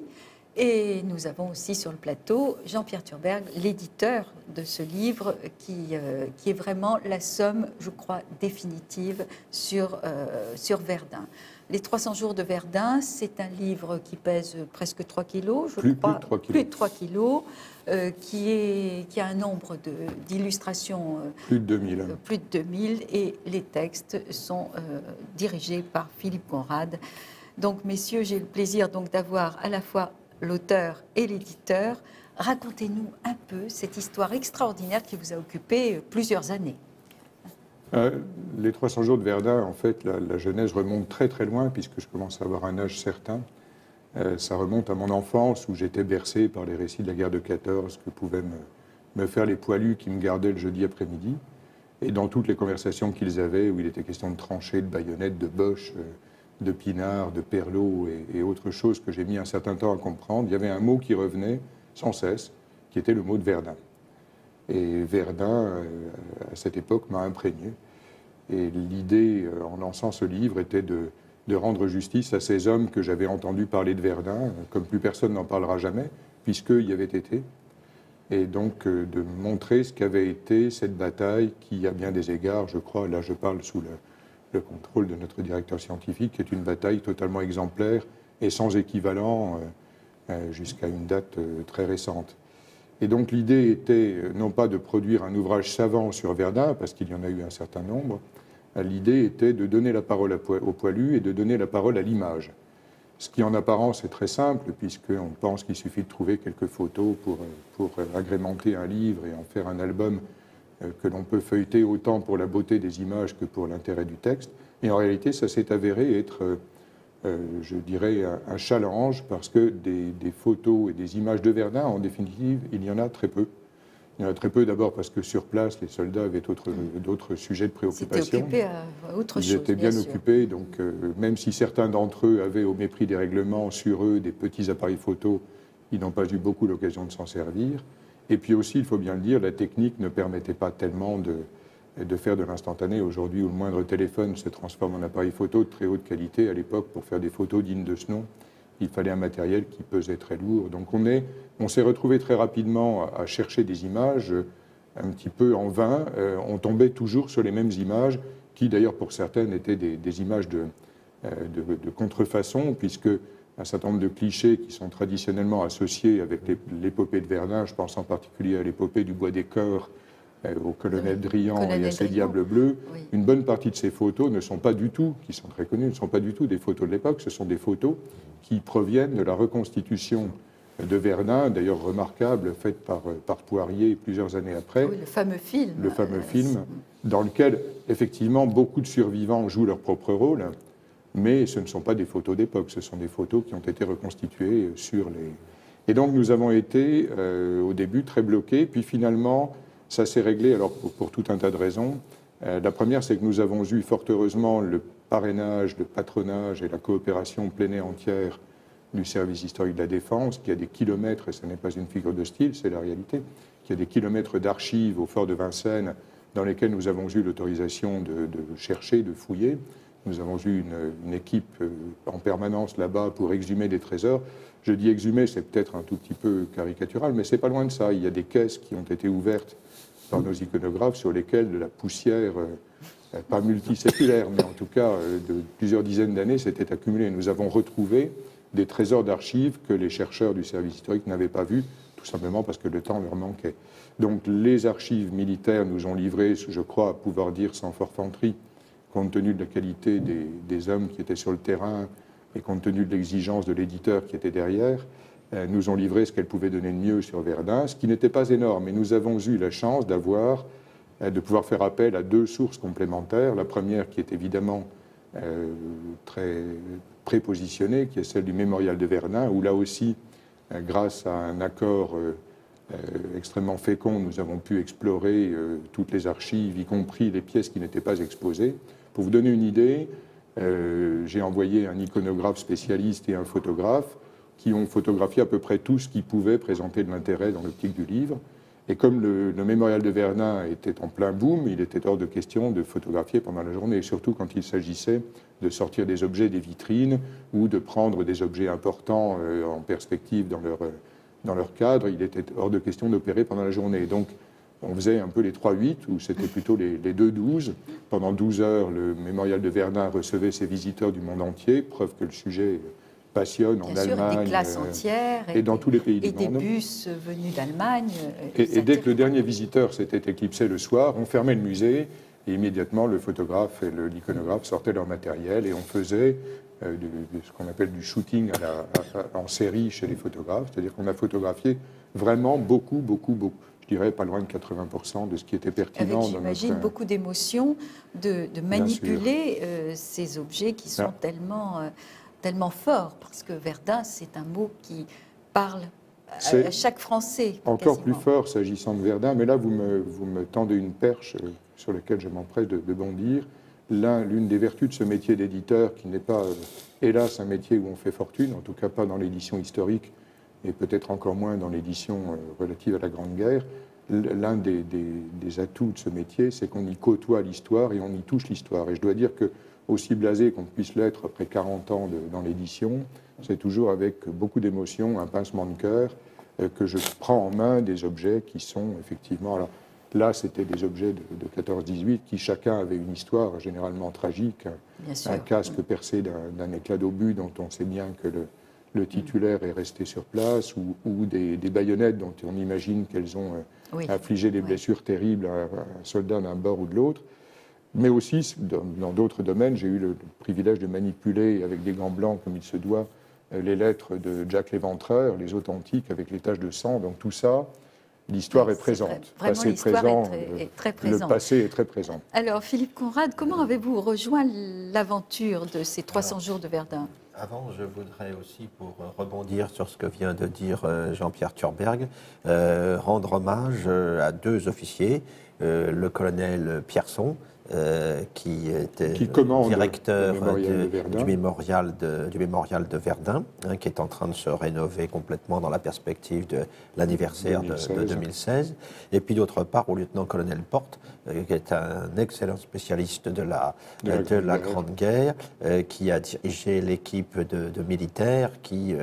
Et nous avons aussi sur le plateau Jean-Pierre Thurberg, l'éditeur de ce livre, qui est vraiment la somme, je crois, définitive sur Verdun. Les 300 jours de Verdun, c'est un livre qui pèse presque 3 kilos, je crois. Plus de 3 kilos, qui a un nombre d'illustrations.
Plus de 2000.
Plus de 2000, et les textes sont dirigés par Philippe Conrad. Donc, messieurs, j'ai le plaisir d'avoir à la fois l'auteur et l'éditeur. Racontez-nous un peu cette histoire extraordinaire qui vous a occupé plusieurs années.
Les 300 jours de Verdun, en fait, la genèse remonte très très loin, puisque je commence à avoir un âge certain. Ça remonte à mon enfance, où j'étais bercé par les récits de la guerre de 14 que pouvaient me faire les poilus qui me gardaient le jeudi après-midi. Et dans toutes les conversations qu'ils avaient, où il était question de tranchées, de baïonnettes, de boches, de pinards, de perlots et autres choses que j'ai mis un certain temps à comprendre, il y avait un mot qui revenait sans cesse, qui était le mot de Verdun. Et Verdun, à cette époque, m'a imprégné. Et l'idée, en lançant ce livre, était de rendre justice à ces hommes que j'avais entendu parler de Verdun, comme plus personne n'en parlera jamais, puisqu'il y avait été. Et donc de montrer ce qu'avait été cette bataille qui, à bien des égards, je crois, là je parle sous le contrôle de notre directeur scientifique, qui est une bataille totalement exemplaire et sans équivalent jusqu'à une date très récente. Et donc l'idée était non pas de produire un ouvrage savant sur Verdun, parce qu'il y en a eu un certain nombre, l'idée était de donner la parole au poilu et de donner la parole à l'image. Ce qui en apparence est très simple, puisqu'on pense qu'il suffit de trouver quelques photos pour agrémenter un livre et en faire un album que l'on peut feuilleter autant pour la beauté des images que pour l'intérêt du texte. Et en réalité, ça s'est avéré être, je dirais, un challenge, parce que des photos et des images de Verdun, en définitive, il y en a très peu. Il y en a très peu d'abord parce que sur place, les soldats avaient d'autres sujets de préoccupation.
Ils étaient occupés à autre chose.
Ils étaient bien occupés, donc même si certains d'entre eux avaient, au mépris des règlements, sur eux des petits appareils photo, ils n'ont pas eu beaucoup l'occasion de s'en servir. Et puis aussi, il faut bien le dire, la technique ne permettait pas tellement de faire de l'instantané. Aujourd'hui, où le moindre téléphone se transforme en appareil photo de très haute qualité, à l'époque, pour faire des photos dignes de ce nom, il fallait un matériel qui pesait très lourd. Donc on s'est retrouvé très rapidement à chercher des images un petit peu en vain. On tombait toujours sur les mêmes images, qui d'ailleurs pour certaines étaient des images de contrefaçon, puisque un certain nombre de clichés qui sont traditionnellement associés avec l'épopée de Verdun, je pense en particulier à l'épopée du Bois des Cœurs, au colonel Drian et à ses Diables Bleus. Oui. Une bonne partie de ces photos ne sont pas du tout, qui sont très connues, ne sont pas du tout des photos de l'époque, ce sont des photos qui proviennent de la reconstitution de Verdun, d'ailleurs remarquable, faite par Poirier plusieurs années après.
Oui, le fameux film.
Le fameux film, dans lequel, effectivement, beaucoup de survivants jouent leur propre rôle, mais ce ne sont pas des photos d'époque, ce sont des photos qui ont été reconstituées sur les... Et donc nous avons été, au début, très bloqués, puis finalement, ça s'est réglé, alors pour tout un tas de raisons. La première, c'est que nous avons eu, fort heureusement, le parrainage, le patronage et la coopération pleine et entière du service historique de la Défense, qui a des kilomètres, et ce n'est pas une figure de style, c'est la réalité, qui a des kilomètres d'archives au fort de Vincennes, dans lesquelles nous avons eu l'autorisation de chercher, de fouiller. Nous avons eu une équipe en permanence là-bas pour exhumer des trésors. Je dis exhumer, c'est peut-être un tout petit peu caricatural, mais c'est pas loin de ça. Il y a des caisses qui ont été ouvertes par nos iconographes sur lesquelles de la poussière, pas multiséculaire, mais en tout cas de plusieurs dizaines d'années, s'était accumulée. Nous avons retrouvé des trésors d'archives que les chercheurs du service historique n'avaient pas vus, tout simplement parce que le temps leur manquait. Donc les archives militaires nous ont livré, je crois, à pouvoir dire sans forfanterie, compte tenu de la qualité des hommes qui étaient sur le terrain et compte tenu de l'exigence de l'éditeur qui était derrière, nous ont livré ce qu'elle pouvait donner de mieux sur Verdun, ce qui n'était pas énorme. Et nous avons eu la chance de pouvoir faire appel à deux sources complémentaires. La première qui est évidemment très prépositionnée, qui est celle du mémorial de Verdun, où là aussi, grâce à un accord extrêmement fécond, nous avons pu explorer toutes les archives, y compris les pièces qui n'étaient pas exposées. Pour vous donner une idée, j'ai envoyé un iconographe spécialiste et un photographe qui ont photographié à peu près tout ce qui pouvait présenter de l'intérêt dans l'optique du livre. Et comme le mémorial de Verdun était en plein boom, il était hors de question de photographier pendant la journée, surtout quand il s'agissait de sortir des objets des vitrines ou de prendre des objets importants en perspective dans leur cadre. Il était hors de question d'opérer pendant la journée. Donc, on faisait un peu les 3-8, ou c'était plutôt les 2-12. Pendant 12 heures, le mémorial de Verdun recevait ses visiteurs du monde entier, preuve que le sujet passionne en Allemagne.
Des classes entières
et dans tous les pays du monde.
Et des bus venus d'Allemagne.
Et dès que le dernier visiteur s'était éclipsé le soir, on fermait le musée et immédiatement le photographe et l'iconographe sortaient leur matériel et on faisait ce qu'on appelle du shooting en série chez les photographes. C'est-à-dire qu'on a photographié vraiment beaucoup. Je dirais pas loin de 80% de ce qui était pertinent.
Avec, j'imagine, beaucoup d'émotions de manipuler ces objets qui sont tellement fort, parce que Verdun, c'est un mot qui parle à chaque Français.
Encore
quasiment.
plus fort s'agissant de Verdun, mais là, vous me tendez une perche sur laquelle je m'empresse de bondir. L'une des vertus de ce métier d'éditeur, qui n'est pas, hélas, un métier où on fait fortune, en tout cas pas dans l'édition historique, et peut-être encore moins dans l'édition relative à la Grande Guerre, l'un des atouts de ce métier, c'est qu'on y côtoie l'histoire et on y touche l'histoire. Et je dois dire que aussi blasé qu'on puisse l'être après 40 ans dans l'édition, c'est toujours avec beaucoup d'émotion, un pincement de cœur, que je prends en main des objets qui sont effectivement... Alors, là, c'était des objets de 14-18 qui chacun avait une histoire généralement tragique. Un casque percé d'un éclat d'obus dont on sait bien que le titulaire est resté sur place, ou des baïonnettes dont on imagine qu'elles ont infligé des blessures terribles à un soldat d'un bord ou de l'autre. Mais aussi, dans d'autres domaines, j'ai eu le privilège de manipuler avec des gants blancs, comme il se doit, les lettres de Jacques Léventreur, les authentiques avec les taches de sang. Donc tout ça, l'histoire est présente.
Vraiment, l'histoire est très présente.
Le passé est très présent.
Alors, Philippe Conrad, comment avez-vous rejoint l'aventure de ces 300 jours de Verdun?
Avant, je voudrais aussi, pour rebondir sur ce que vient de dire Jean-Pierre Thurberg, rendre hommage à deux officiers, le colonel Pierson, qui était directeur du mémorial de Verdun, qui est en train de se rénover complètement dans la perspective de l'anniversaire de 2016. Et puis d'autre part, au lieutenant-colonel Porte, qui est un excellent spécialiste de la Grande Guerre, qui a dirigé l'équipe de militaires qui...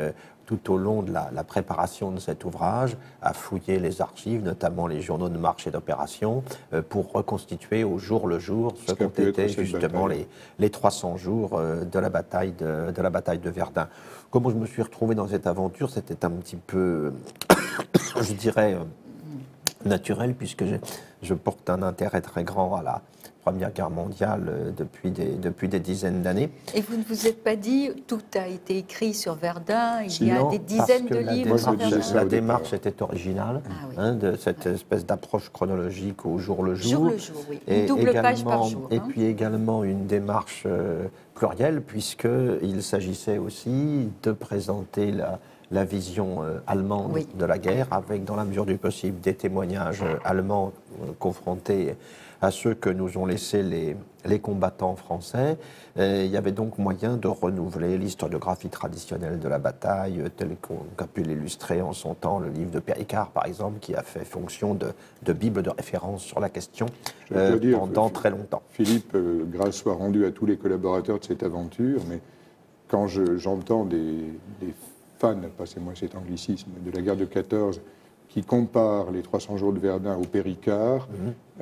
tout au long de la préparation de cet ouvrage, à fouiller les archives, notamment les journaux de marche et d'opération, pour reconstituer au jour le jour ce qu'ont été justement les 300 jours de la bataille de Verdun. Comment je me suis retrouvé dans cette aventure, c'était un petit peu, je dirais, naturel, puisque je porte un intérêt très grand à la Première Guerre mondiale depuis des dizaines d'années.
Et vous ne vous êtes pas dit, tout a été écrit sur Verdun, il y a des dizaines de livres sur Verdun?
La démarche était originale, de cette espèce d'approche chronologique au jour le jour.
Jour le jour, oui. Une double page par jour.
Et puis également une démarche plurielle, puisqu'il s'agissait aussi de présenter la vision allemande de la guerre, avec, dans la mesure du possible, des témoignages allemands confrontés à ceux que nous ont laissés les combattants français. Il y avait donc moyen de renouveler l'historiographie traditionnelle de la bataille, telle qu'a pu l'illustrer en son temps le livre de Péricard, par exemple, qui a fait fonction de bible de référence sur la question pendant très longtemps.
Philippe, grâce soit rendue à tous les collaborateurs de cette aventure, mais quand j'entends des fans, passez-moi cet anglicisme, de la guerre de 14, qui compare les 300 jours de Verdun au Péricard,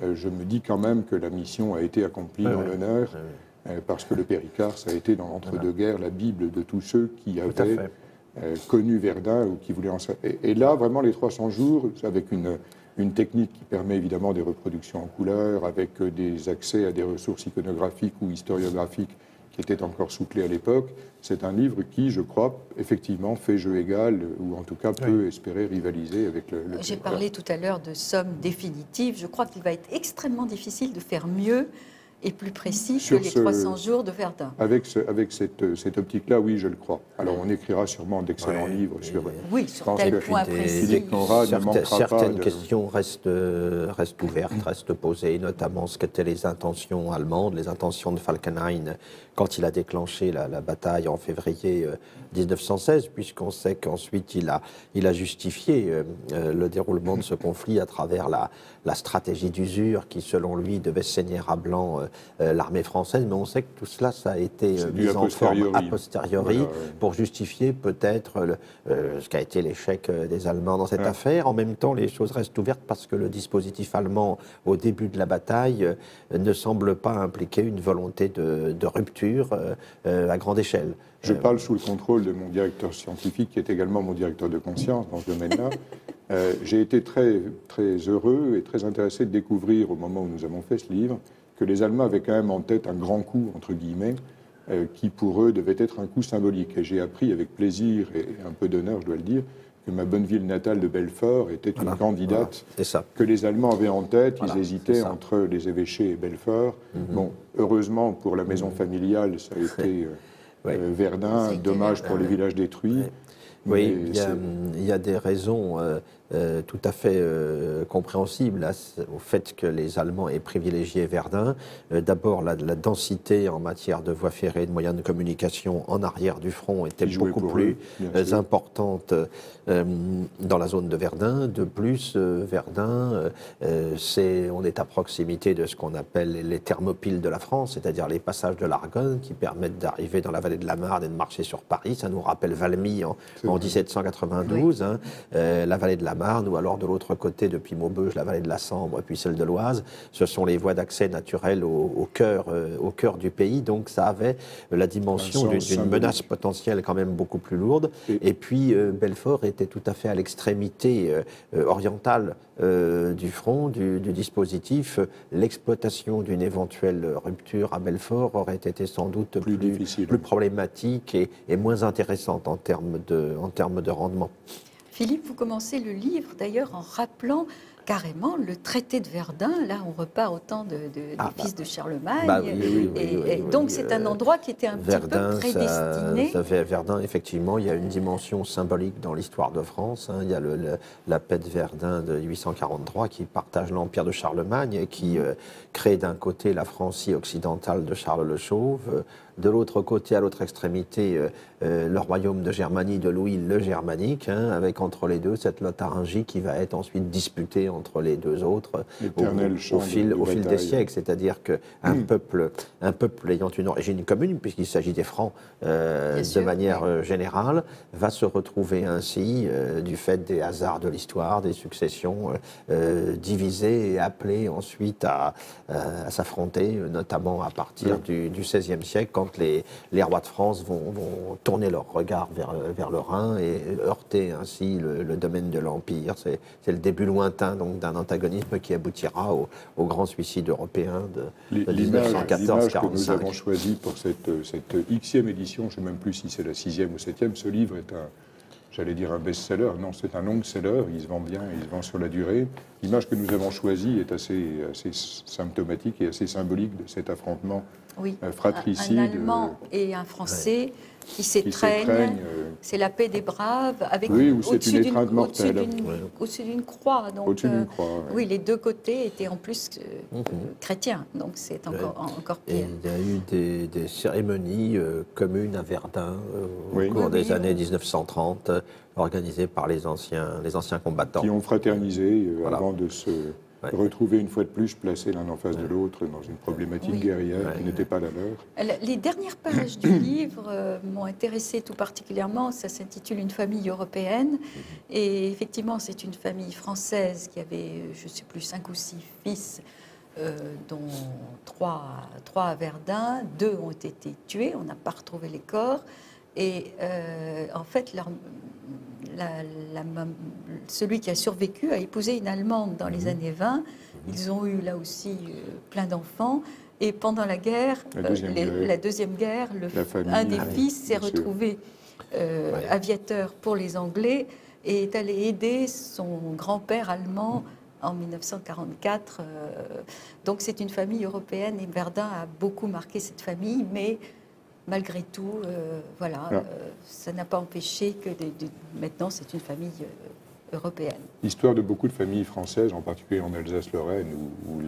je me dis quand même que la mission a été accomplie dans l'honneur, parce que le Péricard, ça a été dans l'entre-deux-guerres la Bible de tous ceux qui avaient connu Verdun ou qui voulaient en savoir. Et là, vraiment, les 300 jours, avec une technique qui permet évidemment des reproductions en couleur, avec des accès à des ressources iconographiques ou historiographiques qui était encore soufflé à l'époque, c'est un livre qui, je crois, effectivement fait jeu égal, ou en tout cas peut espérer rivaliser avec le...
J'ai parlé tout à l'heure de somme définitive. Je crois qu'il va être extrêmement difficile de faire mieux et plus précis que les 300 jours de Verdun.
Avec cette optique-là, oui, je le crois. Alors, on écrira sûrement d'excellents livres sur...
Oui, sur tel point précis.
Certaines questions restent ouvertes, restent posées, notamment ce qu'étaient les intentions allemandes, les intentions de Falkenhayn quand il a déclenché la bataille en février 1916, puisqu'on sait qu'ensuite il a justifié le déroulement de ce conflit à travers la stratégie d'usure qui, selon lui, devait saigner à blanc l'armée française. Mais on sait que tout cela, ça a été mis en forme a posteriori voilà, pour justifier peut-être ce qu'a été l'échec des Allemands dans cette affaire. En même temps, les choses restent ouvertes parce que le dispositif allemand, au début de la bataille, ne semble pas impliquer une volonté de rupture à grande échelle.
Je parle sous le contrôle de mon directeur scientifique, qui est également mon directeur de conscience dans ce domaine-là. J'ai été très, très heureux et très intéressé de découvrir, au moment où nous avons fait ce livre, que les Allemands avaient quand même en tête un grand coup, entre guillemets, qui pour eux devait être un coup symbolique. Et j'ai appris avec plaisir et un peu d'honneur, je dois le dire, que ma bonne ville natale de Belfort était une candidate que les Allemands avaient en tête. Ils hésitaient entre les évêchés et Belfort. Bon, heureusement pour la maison familiale, ça a été Verdun, dommage pour les villages détruits.
Oui, il y a des raisons tout à fait compréhensibles au fait que les Allemands aient privilégié Verdun. D'abord, la densité en matière de voies ferrées, de moyens de communication en arrière du front était beaucoup plus importante dans la zone de Verdun. De plus, Verdun, on est à proximité de ce qu'on appelle les thermopyles de la France, c'est-à-dire les passages de l'Argonne qui permettent d'arriver dans la vallée de la Marne et de marcher sur Paris. Ça nous rappelle Valmy en 1792, la vallée de la Marne, ou alors de l'autre côté, depuis Maubeuge, la vallée de la Sambre, puis celle de l'Oise. Ce sont les voies d'accès naturelles au cœur du pays. Donc ça avait la dimension d'une menace potentielle quand même beaucoup plus lourde. Et puis Belfort était tout à fait à l'extrémité orientale du front, du dispositif. L'exploitation d'une éventuelle rupture à Belfort aurait été sans doute plus problématique et moins intéressante en termes de rendement.
Philippe, vous commencez le livre d'ailleurs en rappelant carrément le traité de Verdun. Là, on repart au temps des fils de Charlemagne. Donc, c'est un endroit qui était un
Verdun,
petit peu prédestiné.
Verdun, effectivement, il y a une dimension symbolique dans l'histoire de France. Il y a la paix de Verdun de 843 qui partage l'empire de Charlemagne et qui crée d'un côté la Francie occidentale de Charles le Chauve, de l'autre côté, à l'autre extrémité, le royaume de Germanie de Louis le Germanique, avec entre les deux cette Lotharingie qui va être ensuite disputée entre les deux autres au fil des siècles. C'est-à-dire qu'un peuple ayant une origine commune, puisqu'il s'agit des Francs de manière générale, va se retrouver ainsi, du fait des hasards de l'histoire, des successions, divisé et appelé ensuite à s'affronter, notamment à partir du XVIe siècle, quand les rois de France vont tourner leur regard vers le Rhin et heurter ainsi le domaine de l'Empire. C'est le début lointain donc d'un antagonisme qui aboutira au grand suicide européen de 1914-45.
L'image que nous avons choisie pour cette Xème édition, je ne sais même plus si c'est la 6e ou 7e, ce livre est j'allais dire un best-seller, non, c'est un long-seller, il se vend bien, il se vend sur la durée. L'image que nous avons choisie est assez symptomatique et assez symbolique de cet affrontement fratricide.
Un Allemand et un Français qui s'étreignent, c'est la paix des braves, avec
au-dessus
d'une croix. Donc,
au-dessus d'une croix,
oui, les deux côtés étaient en plus chrétiens, donc c'est encore pire.
Et il y a eu des cérémonies communes à Verdun au cours des années 1930, organisées par les anciens combattants.
Qui ont fraternisé avant de se retrouver une fois de plus placés l'un en face de l'autre dans une problématique guerrière qui n'était pas la leur.
Les dernières pages du livre m'ont intéressée tout particulièrement. Ça s'intitule « Une famille européenne ». Et effectivement, c'est une famille française qui avait, je ne sais plus, 5 ou 6 fils, dont 3 à Verdun. 2 ont été tués, on n'a pas retrouvé les corps. Et en fait, celui qui a survécu a épousé une Allemande dans les années 20. Ils ont eu là aussi plein d'enfants. Et pendant la guerre, la Deuxième Guerre, un des fils s'est retrouvé aviateur pour les Anglais et est allé aider son grand-père allemand en 1944. Donc c'est une famille européenne et Verdun a beaucoup marqué cette famille, mais malgré tout, ça n'a pas empêché que maintenant c'est une famille européenne.
L'histoire de beaucoup de familles françaises, en particulier en Alsace-Lorraine, où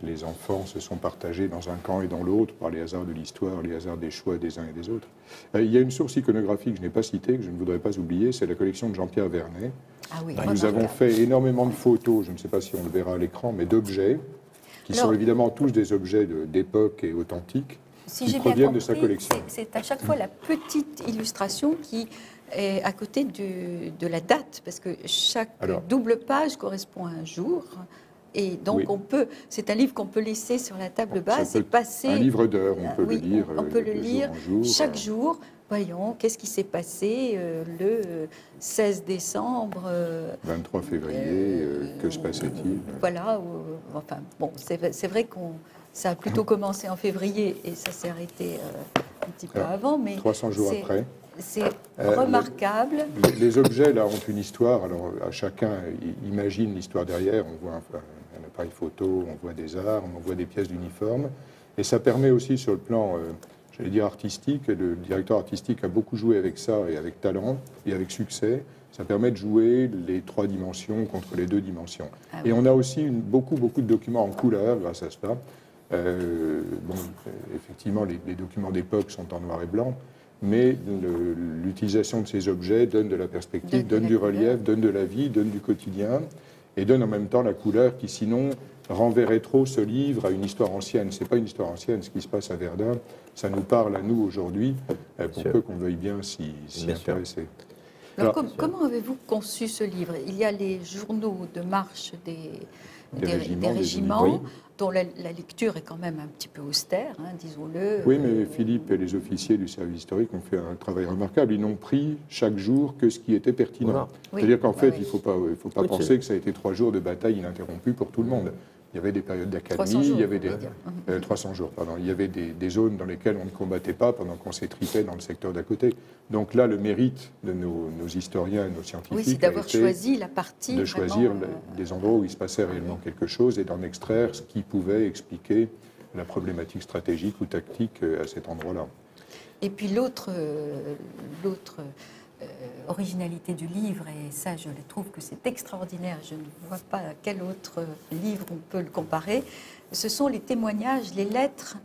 Les enfants se sont partagés dans un camp et dans l'autre par les hasards de l'histoire, les hasards des choix des uns et des autres. Il y a une source iconographique que je n'ai pas citée, que je ne voudrais pas oublier, c'est la collection de Jean-Pierre Vernet.
Ah oui,
Nous avons fait énormément de photos, je ne sais pas si on le verra à l'écran, mais d'objets, qui sont évidemment tous des objets d'époque et authentiques,
si
qui
j'ai bien
proviennent de sa
compris,
collection.
c'est à chaque fois la petite illustration qui est à côté de la date, parce que chaque double page correspond à un jour. Et donc, c'est un livre qu'on peut laisser sur la table basse et passer.
Un livre d'heures, on peut le lire.
On peut le lire
jour.
chaque jour. Voyons, qu'est-ce qui s'est passé le 16 décembre
23 février, que se passait-il?
Voilà, enfin, bon, c'est vrai que ça a plutôt commencé en février et ça s'est arrêté un petit peu avant, mais
300 jours après.
C'est remarquable.
Les objets, là, ont une histoire. Alors, à chacun imagine l'histoire derrière. On voit un appareil photo, on voit des armes, on voit des pièces d'uniforme. Et ça permet aussi, sur le plan, j'allais dire, artistique, le directeur artistique a beaucoup joué avec ça, et avec talent, et avec succès. Ça permet de jouer les 3 dimensions contre les 2 dimensions. Ah oui. Et on a aussi beaucoup de documents en couleur grâce à cela. Effectivement, les documents d'époque sont en noir et blanc, mais l'utilisation de ces objets donne de la perspective, donne du relief, donne de la vie, donne du quotidien, et donne en même temps la couleur qui, sinon, renverrait trop ce livre à une histoire ancienne. Ce n'est pas une histoire ancienne, ce qui se passe à Verdun, ça nous parle à nous aujourd'hui, pour peu qu'on veuille bien s'y intéresser.
Alors, comment avez-vous conçu ce livre? Il y a les journaux de marche des régiments dont la lecture est quand même un petit peu austère, hein, disons-le.
Oui, mais Philippe et les officiers du service historique ont fait un travail remarquable. Ils n'ont pris chaque jour que ce qui était pertinent. Voilà. C'est-à-dire qu'en fait, il ne faut pas penser que ça a été 3 jours de bataille ininterrompue pour tout le monde. Il y avait des périodes d'accalmie, il y avait 300 jours, pardon. Il y avait des zones dans lesquelles on ne combattait pas pendant qu'on s'étripait dans le secteur d'à côté. Donc là, le mérite de nos historiens et nos scientifiques,
c'est d'avoir choisi la partie
de choisir des endroits où il se passait réellement quelque chose et d'en extraire ce qui pouvait expliquer la problématique stratégique ou tactique à cet endroit-là.
Et puis l'autre originalité du livre, et ça je trouve que c'est extraordinaire, je ne vois pas à quel autre livre on peut le comparer, ce sont les témoignages, les lettres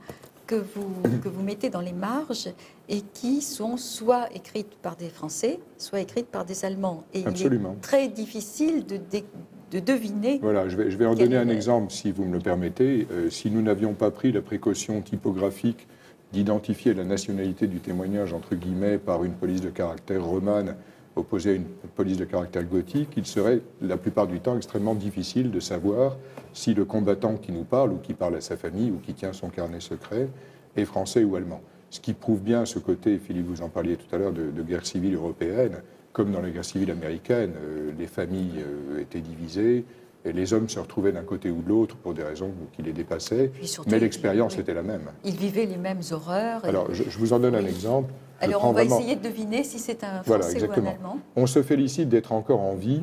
que vous mettez dans les marges et qui sont soit écrites par des Français, soit écrites par des Allemands. Et
Absolument.
Il est très difficile de deviner.
Voilà, je vais en donner un exemple, si vous me le permettez. Si nous n'avions pas pris la précaution typographique d'identifier la nationalité du témoignage, entre guillemets, par une police de caractère romane opposée à une police de caractère gothique, il serait la plupart du temps extrêmement difficile de savoir si le combattant qui nous parle, ou qui parle à sa famille, ou qui tient son carnet secret, est français ou allemand. Ce qui prouve bien ce côté, Philippe, vous en parliez tout à l'heure, de guerre civile européenne. Comme dans la guerre civile américaine, les familles étaient divisées, et les hommes se retrouvaient d'un côté ou de l'autre pour des raisons qui les dépassaient, mais l'expérience était la même.
Ils vivaient les mêmes horreurs.
Alors, je vous en donne un exemple.
Alors, on va essayer de deviner si c'est un Français ou un Allemand.
On se félicite d'être encore en vie.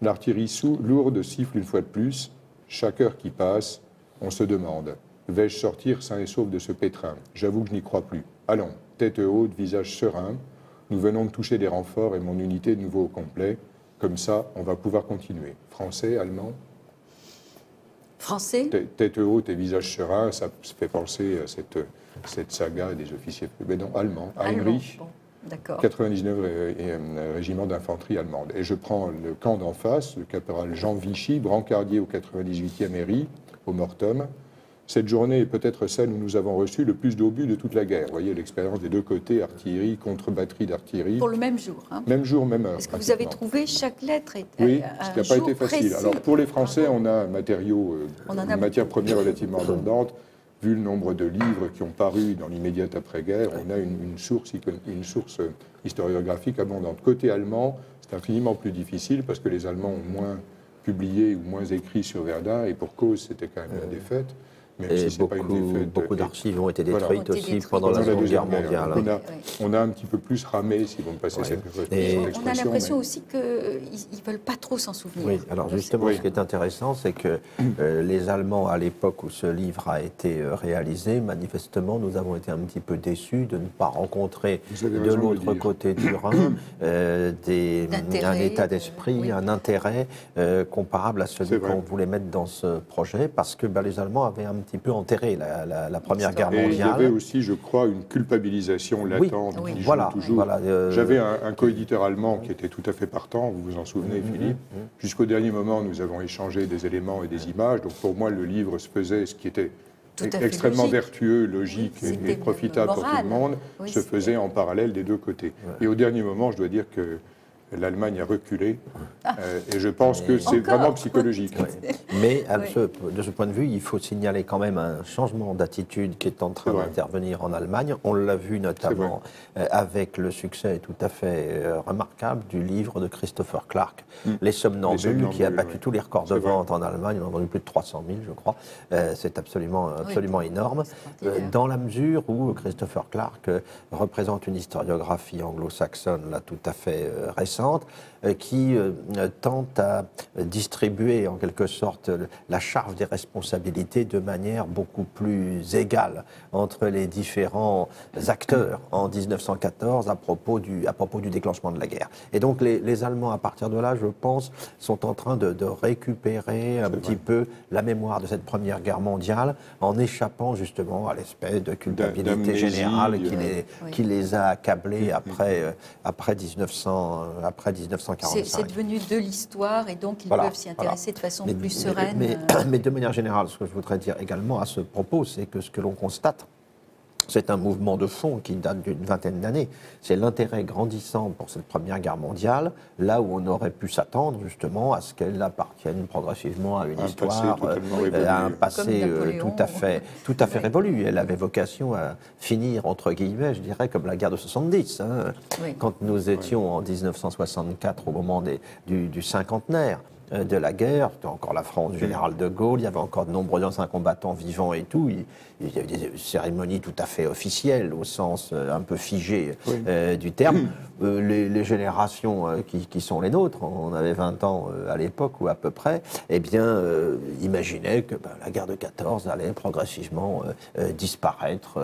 L'artillerie lourde siffle une fois de plus. Chaque heure qui passe, on se demande, vais-je sortir sain et sauf de ce pétrin? J'avoue que je n'y crois plus. Allons, tête haute, visage serein. Nous venons de toucher des renforts et mon unité est de nouveau au complet. Comme ça, on va pouvoir continuer. Français, allemand?
Français?
Tête haute et visage serein, ça fait penser à cette saga des officiers. Mais non, allemand. Heinrich, bon, 99 régiment d'infanterie allemande. Et je prends le camp d'en face, le caporal Jean Vichy, brancardier au 98e RI, au Mortum. Cette journée est peut-être celle où nous avons reçu le plus d'obus de toute la guerre. Vous voyez l'expérience des deux côtés, artillerie contre batterie d'artillerie.
Pour le même jour. Hein.
Même jour, même heure.
Est-ce que vous avez trouvé chaque lettre
Oui, ce qui n'a pas été facile.
Précis.
Alors pour les Français, on a un matériau, une matière première relativement abondante. Vu le nombre de livres qui ont paru dans l'immédiate après-guerre, on a une source historiographique abondante. Côté allemand, c'est infiniment plus difficile parce que les Allemands ont moins publié ou moins écrit sur Verdun, et pour cause, c'était quand même la défaite. Même
Et
si c'est pas une défaite.
beaucoup d'archives ont été
Voilà.
détruites
Ont été
aussi
détruites
pendant la
Pendant
Seconde Guerre
Deuxième
mondiale.
Donc
Oui.
on a un petit peu plus ramé, si vous me passez
Ouais.
cette,
Et-
cette
On a
expression.
l'impression
mais-
aussi qu'ils ne veulent pas trop s'en souvenir.
Oui, alors justement,
Oui.
ce qui est intéressant, c'est que les Allemands, à l'époque où ce livre a été réalisé, manifestement, nous avons été un petit peu déçus de ne pas rencontrer
Vous avez
de
raison de le
l'autre
dire.
côté du Rhin
D'intérêt,
un état d'esprit,
oui.
un intérêt comparable à celui
C'est vrai.
qu'on voulait mettre dans ce projet, parce que les Allemands avaient un petit peu enterré la Première Guerre
Et il y
mondiale.
avait aussi, je crois, une culpabilisation latente
Oui.
qui joue
Voilà,
toujours.
voilà,
J'avais un coéditeur allemand qui était tout à fait partant, vous vous en souvenez, Philippe. Jusqu'au dernier moment, nous avons échangé des éléments et des images. Donc pour moi, le livre se faisait, ce qui était
Tout à fait
extrêmement
logique.
vertueux, logique
Oui,
et
c'était
profitable pour tout
moral.
le monde,
Oui,
se
c'était-
faisait en parallèle des deux côtés. Et au dernier moment, je dois dire que l'Allemagne a reculé. Et je pense que c'est
Encore.
vraiment psychologique.
Mais
Oui.
de ce point de vue, il faut signaler quand même un changement d'attitude qui est en train
C'est vrai.
d'intervenir en Allemagne. On l'a vu notamment avec le succès tout à fait remarquable du livre de Christopher Clark, Les Somnambules, qui a battu
oui.
tous les records de
C'est vrai.
vente en Allemagne. On en a vendu plus de 300 000, je crois. C'est absolument énorme.
extraordinaire.
Dans la mesure où Christopher Clark représente une historiographie anglo-saxonne là, tout à fait récente, qui tente à distribuer en quelque sorte la charge des responsabilités de manière beaucoup plus égale entre les différents acteurs en 1914 à propos du déclenchement de la guerre. Et donc les Allemands, à partir de là, je pense, sont en train de récupérer un petit peu la mémoire de cette Première Guerre mondiale en échappant justement à l'espèce de culpabilité
D'amnésie,
générale
Oui.
qui les a accablés après 1945.
C'est devenu de l'histoire et donc ils
Voilà,
peuvent s'y intéresser de façon plus sereine.
mais de manière générale, ce que je voudrais dire également à ce propos, c'est que ce que l'on constate, c'est un mouvement de fond qui date d'une vingtaine d'années. C'est l'intérêt grandissant pour cette Première Guerre mondiale, là où on aurait pu s'attendre justement à ce qu'elle appartienne progressivement à une
Un
histoire,
passé totalement révolu.
à un passé
Comme Napoléon.
tout à fait révolu. Elle avait vocation à finir, entre guillemets, je dirais, comme la guerre de 70. Hein.
Oui.
Quand nous étions en 1964, au moment du cinquantenaire de la guerre, c'était encore la France du général de Gaulle, il y avait encore de nombreux anciens combattants vivants et tout, il y avait des cérémonies tout à fait officielles, au sens un peu figé du terme. Les générations qui sont les nôtres, on avait 20 ans à l'époque ou à peu près, eh bien, imaginaient que la guerre de 14 allait progressivement disparaître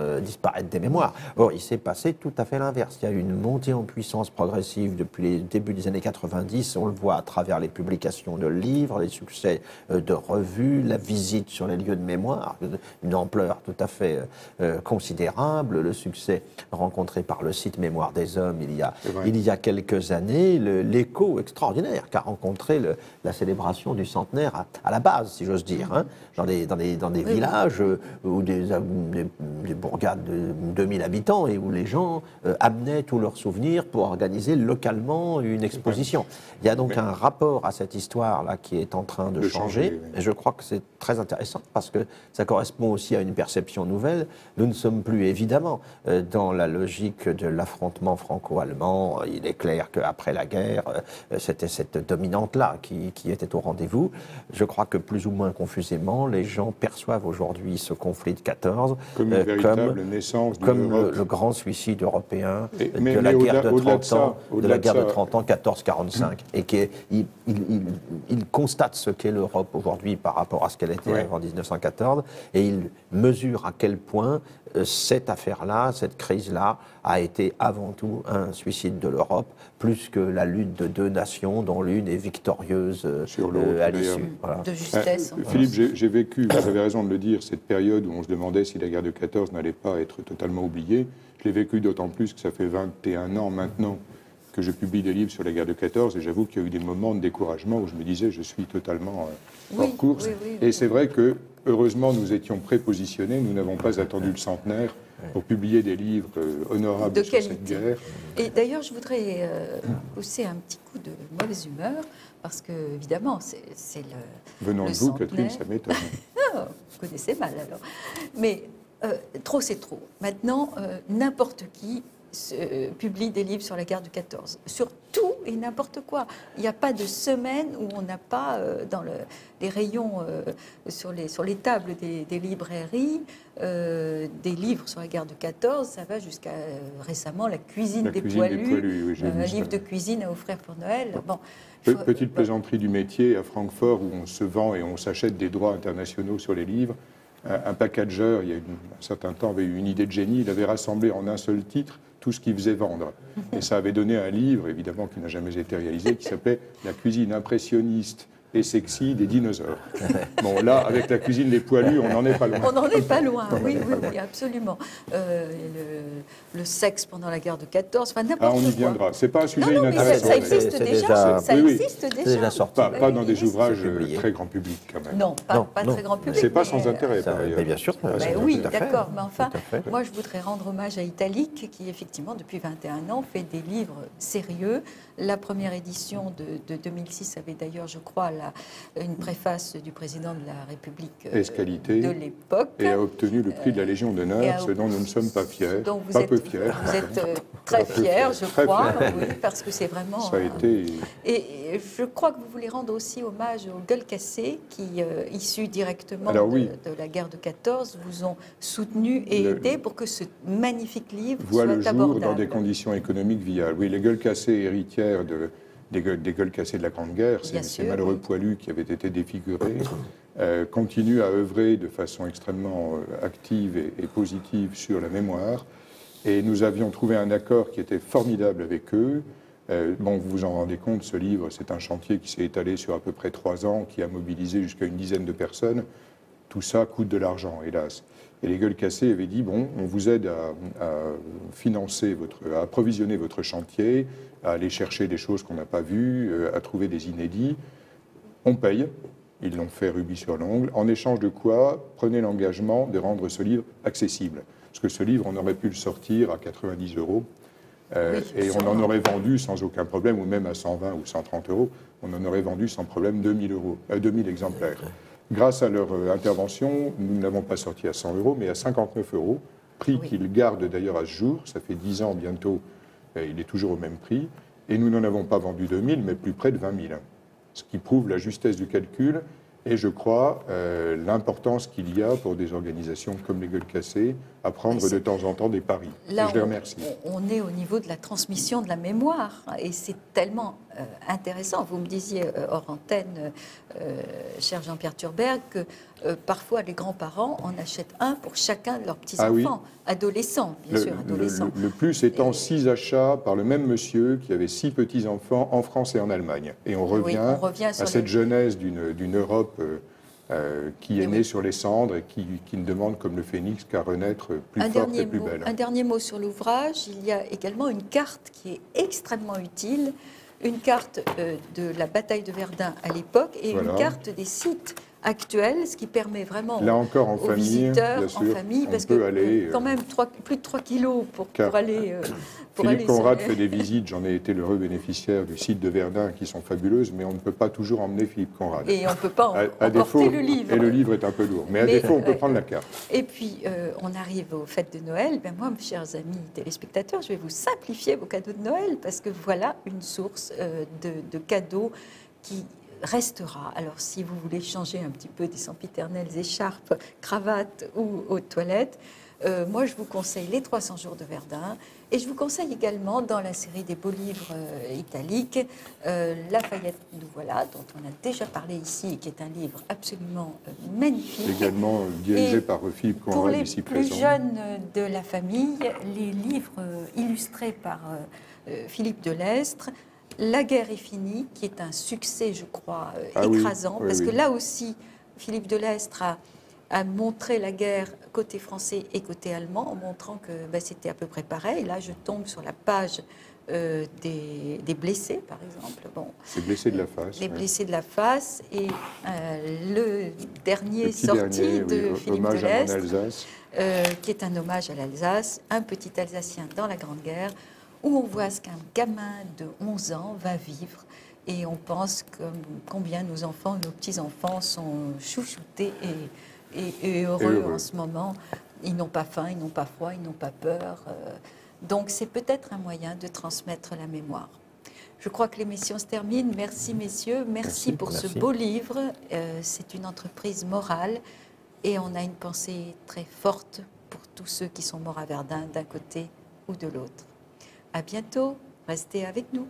des mémoires. Or, il s'est passé tout à fait l'inverse. Il y a eu une montée en puissance progressive depuis les débuts des années 90, on le voit à travers les publications de livres, les succès de revues, la visite sur les lieux de mémoire, une ampleur tout à fait considérable, le succès rencontré par le site Mémoire des Hommes il y a quelques années, l'écho extraordinaire qu'a rencontré la célébration du centenaire à la base, si j'ose dire, hein, dans des villages ou des bourgades de 2000 habitants et où les gens amenaient tous leurs souvenirs pour organiser localement une exposition. Il y a donc un rapport à cette histoire-là qui est en train de changer.
Oui.
Et je crois que c'est très intéressant parce que ça correspond aussi à une perception nouvelle. Nous ne sommes plus évidemment dans la logique de l'affrontement franco-allemand. Il est clair qu'après la guerre, c'était cette dominante-là qui était au rendez-vous. Je crois que plus ou moins confusément, les gens perçoivent aujourd'hui ce conflit de 14
Comme une véritable naissance de
comme
l'Europe.
le grand suicide européen
Mais
de la guerre de
au-delà
30 ans, de la guerre de
ça,
30 ans, 14-45, et il constate ce qu'est l'Europe aujourd'hui par rapport à ce qu'elle était avant 1914, et il mesure à quel point cette affaire-là, cette crise-là, a été avant tout un suicide de l'Europe, plus que la lutte de deux nations dont l'une est victorieuse
Sur l'autre,
à l'issue. Voilà.
De justesse.
Philippe, j'ai vécu, vous avez raison de le dire, cette période où on se demandait si la guerre de 14 n'allait pas être totalement oubliée. Je l'ai vécu d'autant plus que ça fait 21 ans maintenant que je publie des livres sur la guerre de 14, et j'avoue qu'il y a eu des moments de découragement où je me disais je suis totalement hors course. Et c'est vrai que, heureusement, nous étions prépositionnés, nous n'avons pas attendu le centenaire pour publier des livres honorables
De
sur
qualité.
cette guerre.
Et d'ailleurs, je voudrais pousser un petit coup de mauvaise humeur, parce que, évidemment, c'est le.
Venant
le
de vous,
centenaire.
Catherine, ça m'étonne.
Ah, vous connaissez mal alors. Mais trop, c'est trop. Maintenant, n'importe qui publie des livres sur la guerre de 14, sur tout et n'importe quoi. Il n'y a pas de semaine où on n'a pas dans les rayons, sur les tables des librairies, des livres sur la guerre de 14. Ça va jusqu'à récemment la cuisine des poilus,
oui,
un livre de cuisine à offrir pour Noël. Bon,
petite plaisanterie du métier à Francfort où on se vend et on s'achète des droits internationaux sur les livres. Un packageur, il y a un certain temps, avait eu une idée de génie. Il avait rassemblé en un seul titre tout ce qu'il faisait vendre. Et ça avait donné un livre, évidemment, qui n'a jamais été réalisé, qui s'appelait « La cuisine impressionniste et sexy des dinosaures ». Bon, là, avec la cuisine des poilus, on n'en est pas loin.
On n'en est pas loin, oui, absolument. Le sexe pendant la guerre de 14, enfin n'importe quoi.
On y viendra. C'est pas un sujet
non,
inintéressant.
Mais ça existe déjà. Ça existe
déjà. C'est déjà sorti.
Pas dans des ouvrages très grand public, quand même.
Non, pas très grand public.
C'est pas sans intérêt, par ailleurs.
Mais bien sûr.
Oui, d'accord. Mais enfin, moi, je voudrais rendre hommage à Italique, qui, effectivement, depuis 21 ans, fait des livres sérieux. La première édition de 2006 avait d'ailleurs, je crois, une préface du président de la République de l'époque.
Et a obtenu le prix de la Légion d'honneur, ce dont nous ne sommes pas fiers. Pas peu fiers.
Vous êtes très fiers, je crois, oui, parce que c'est vraiment...
Ça a été...
Et je crois que vous voulez rendre aussi hommage aux Gueules cassées qui, issus directement de la guerre de 14, vous ont soutenu et aidé pour que ce magnifique livre soit abordable.
Voit le jour dans des conditions économiques viables. Oui, les Gueules cassées héritières des gueules cassées de la Grande Guerre, ces malheureux poilus qui avaient été défigurés, continuent à œuvrer de façon extrêmement active et positive sur la mémoire. Et nous avions trouvé un accord qui était formidable avec eux. Bon, vous vous en rendez compte, ce livre, c'est un chantier qui s'est étalé sur à peu près 3 ans, qui a mobilisé jusqu'à une dizaine de personnes. Tout ça coûte de l'argent, hélas. Et les Gueules cassées avaient dit, bon, on vous aide à financer à approvisionner votre chantier, à aller chercher des choses qu'on n'a pas vues, à trouver des inédits. On paye. Ils l'ont fait rubis sur l'ongle. En échange de quoi, prenez l'engagement de rendre ce livre accessible. Parce que ce livre, on aurait pu le sortir à 90 €. Et on en aurait vendu sans aucun problème, ou même à 120 ou 130 €, on en aurait vendu sans problème 2000 exemplaires. Grâce à leur intervention, nous ne l'avons pas sorti à 100 €, mais à 59 €, prix qu'ils gardent d'ailleurs à ce jour. Ça fait 10 ans bientôt, il est toujours au même prix. Et nous n'en avons pas vendu 2000, mais plus près de 20 000. Ce qui prouve la justesse du calcul et, je crois, l'importance qu'il y a pour des organisations comme les Gueules cassées à prendre de temps en temps des paris.
Là,
je les remercie.
On est au niveau de la transmission de la mémoire et c'est tellement intéressant. Vous me disiez hors antenne, cher Jean-Pierre Thurberg, que parfois les grands-parents en achètent un pour chacun de leurs petits-enfants, adolescents, bien sûr, adolescents.
Le plus étant 6 achats par le même monsieur qui avait 6 petits-enfants en France et en Allemagne. Et on revient à cette jeunesse d'une Europe qui est née sur les cendres et qui ne demande, comme le phénix, qu'à renaître plus forte et plus belle.
Un dernier mot sur l'ouvrage. Il y a également une carte qui est extrêmement utile, une carte de la bataille de Verdun à l'époque et une carte des sites actuels, ce qui permet vraiment
là encore en
aux
famille,
visiteurs,
bien sûr,
en famille, parce
peut
que
aller,
quand même plus de 3 kilos pour aller...
Philippe Conrad fait des visites, j'en ai été l'heureux bénéficiaire du site de Verdun qui sont fabuleuses, mais on ne peut pas toujours emmener Philippe Conrad.
Et on ne peut pas emporter le livre.
Et le livre est un peu lourd, mais à défaut, on peut prendre la carte.
Et puis, on arrive aux fêtes de Noël. Ben moi, mes chers amis téléspectateurs, je vais vous simplifier vos cadeaux de Noël, parce que voilà une source de cadeaux qui restera. Alors, si vous voulez changer un petit peu des sempiternelles écharpes, cravates ou aux toilettes, moi, je vous conseille Les 300 jours de Verdun. Et je vous conseille également, dans la série des beaux livres italiques, Lafayette, nous voilà, dont on a déjà parlé ici, et qui est un livre absolument magnifique.
Également dirigé par Philippe Conrad, ici présent.
Pour les plus jeunes de la famille, les livres illustrés par Philippe Delestre, La guerre est finie, qui est un succès, je crois, écrasant, parce que là aussi, Philippe Delestre a montré la guerre côté français et côté allemand, en montrant que c'était à peu près pareil. Là, je tombe sur la page des blessés, par exemple. Bon,
les blessés de la face.
Les blessés de la face. Et le dernier sorti de Philippe Delestre, qui est un hommage à l'Alsace, un petit Alsacien dans la Grande Guerre, où on voit ce qu'un gamin de 11 ans va vivre. Et on pense combien nos enfants, nos petits-enfants sont chouchoutés et heureux en ce moment. Ils n'ont pas faim, ils n'ont pas froid, ils n'ont pas peur. Donc c'est peut-être un moyen de transmettre la mémoire. Je crois que l'émission se termine. Merci messieurs, merci pour ce beau livre. C'est une entreprise morale et on a une pensée très forte pour tous ceux qui sont morts à Verdun d'un côté ou de l'autre. À bientôt, restez avec nous.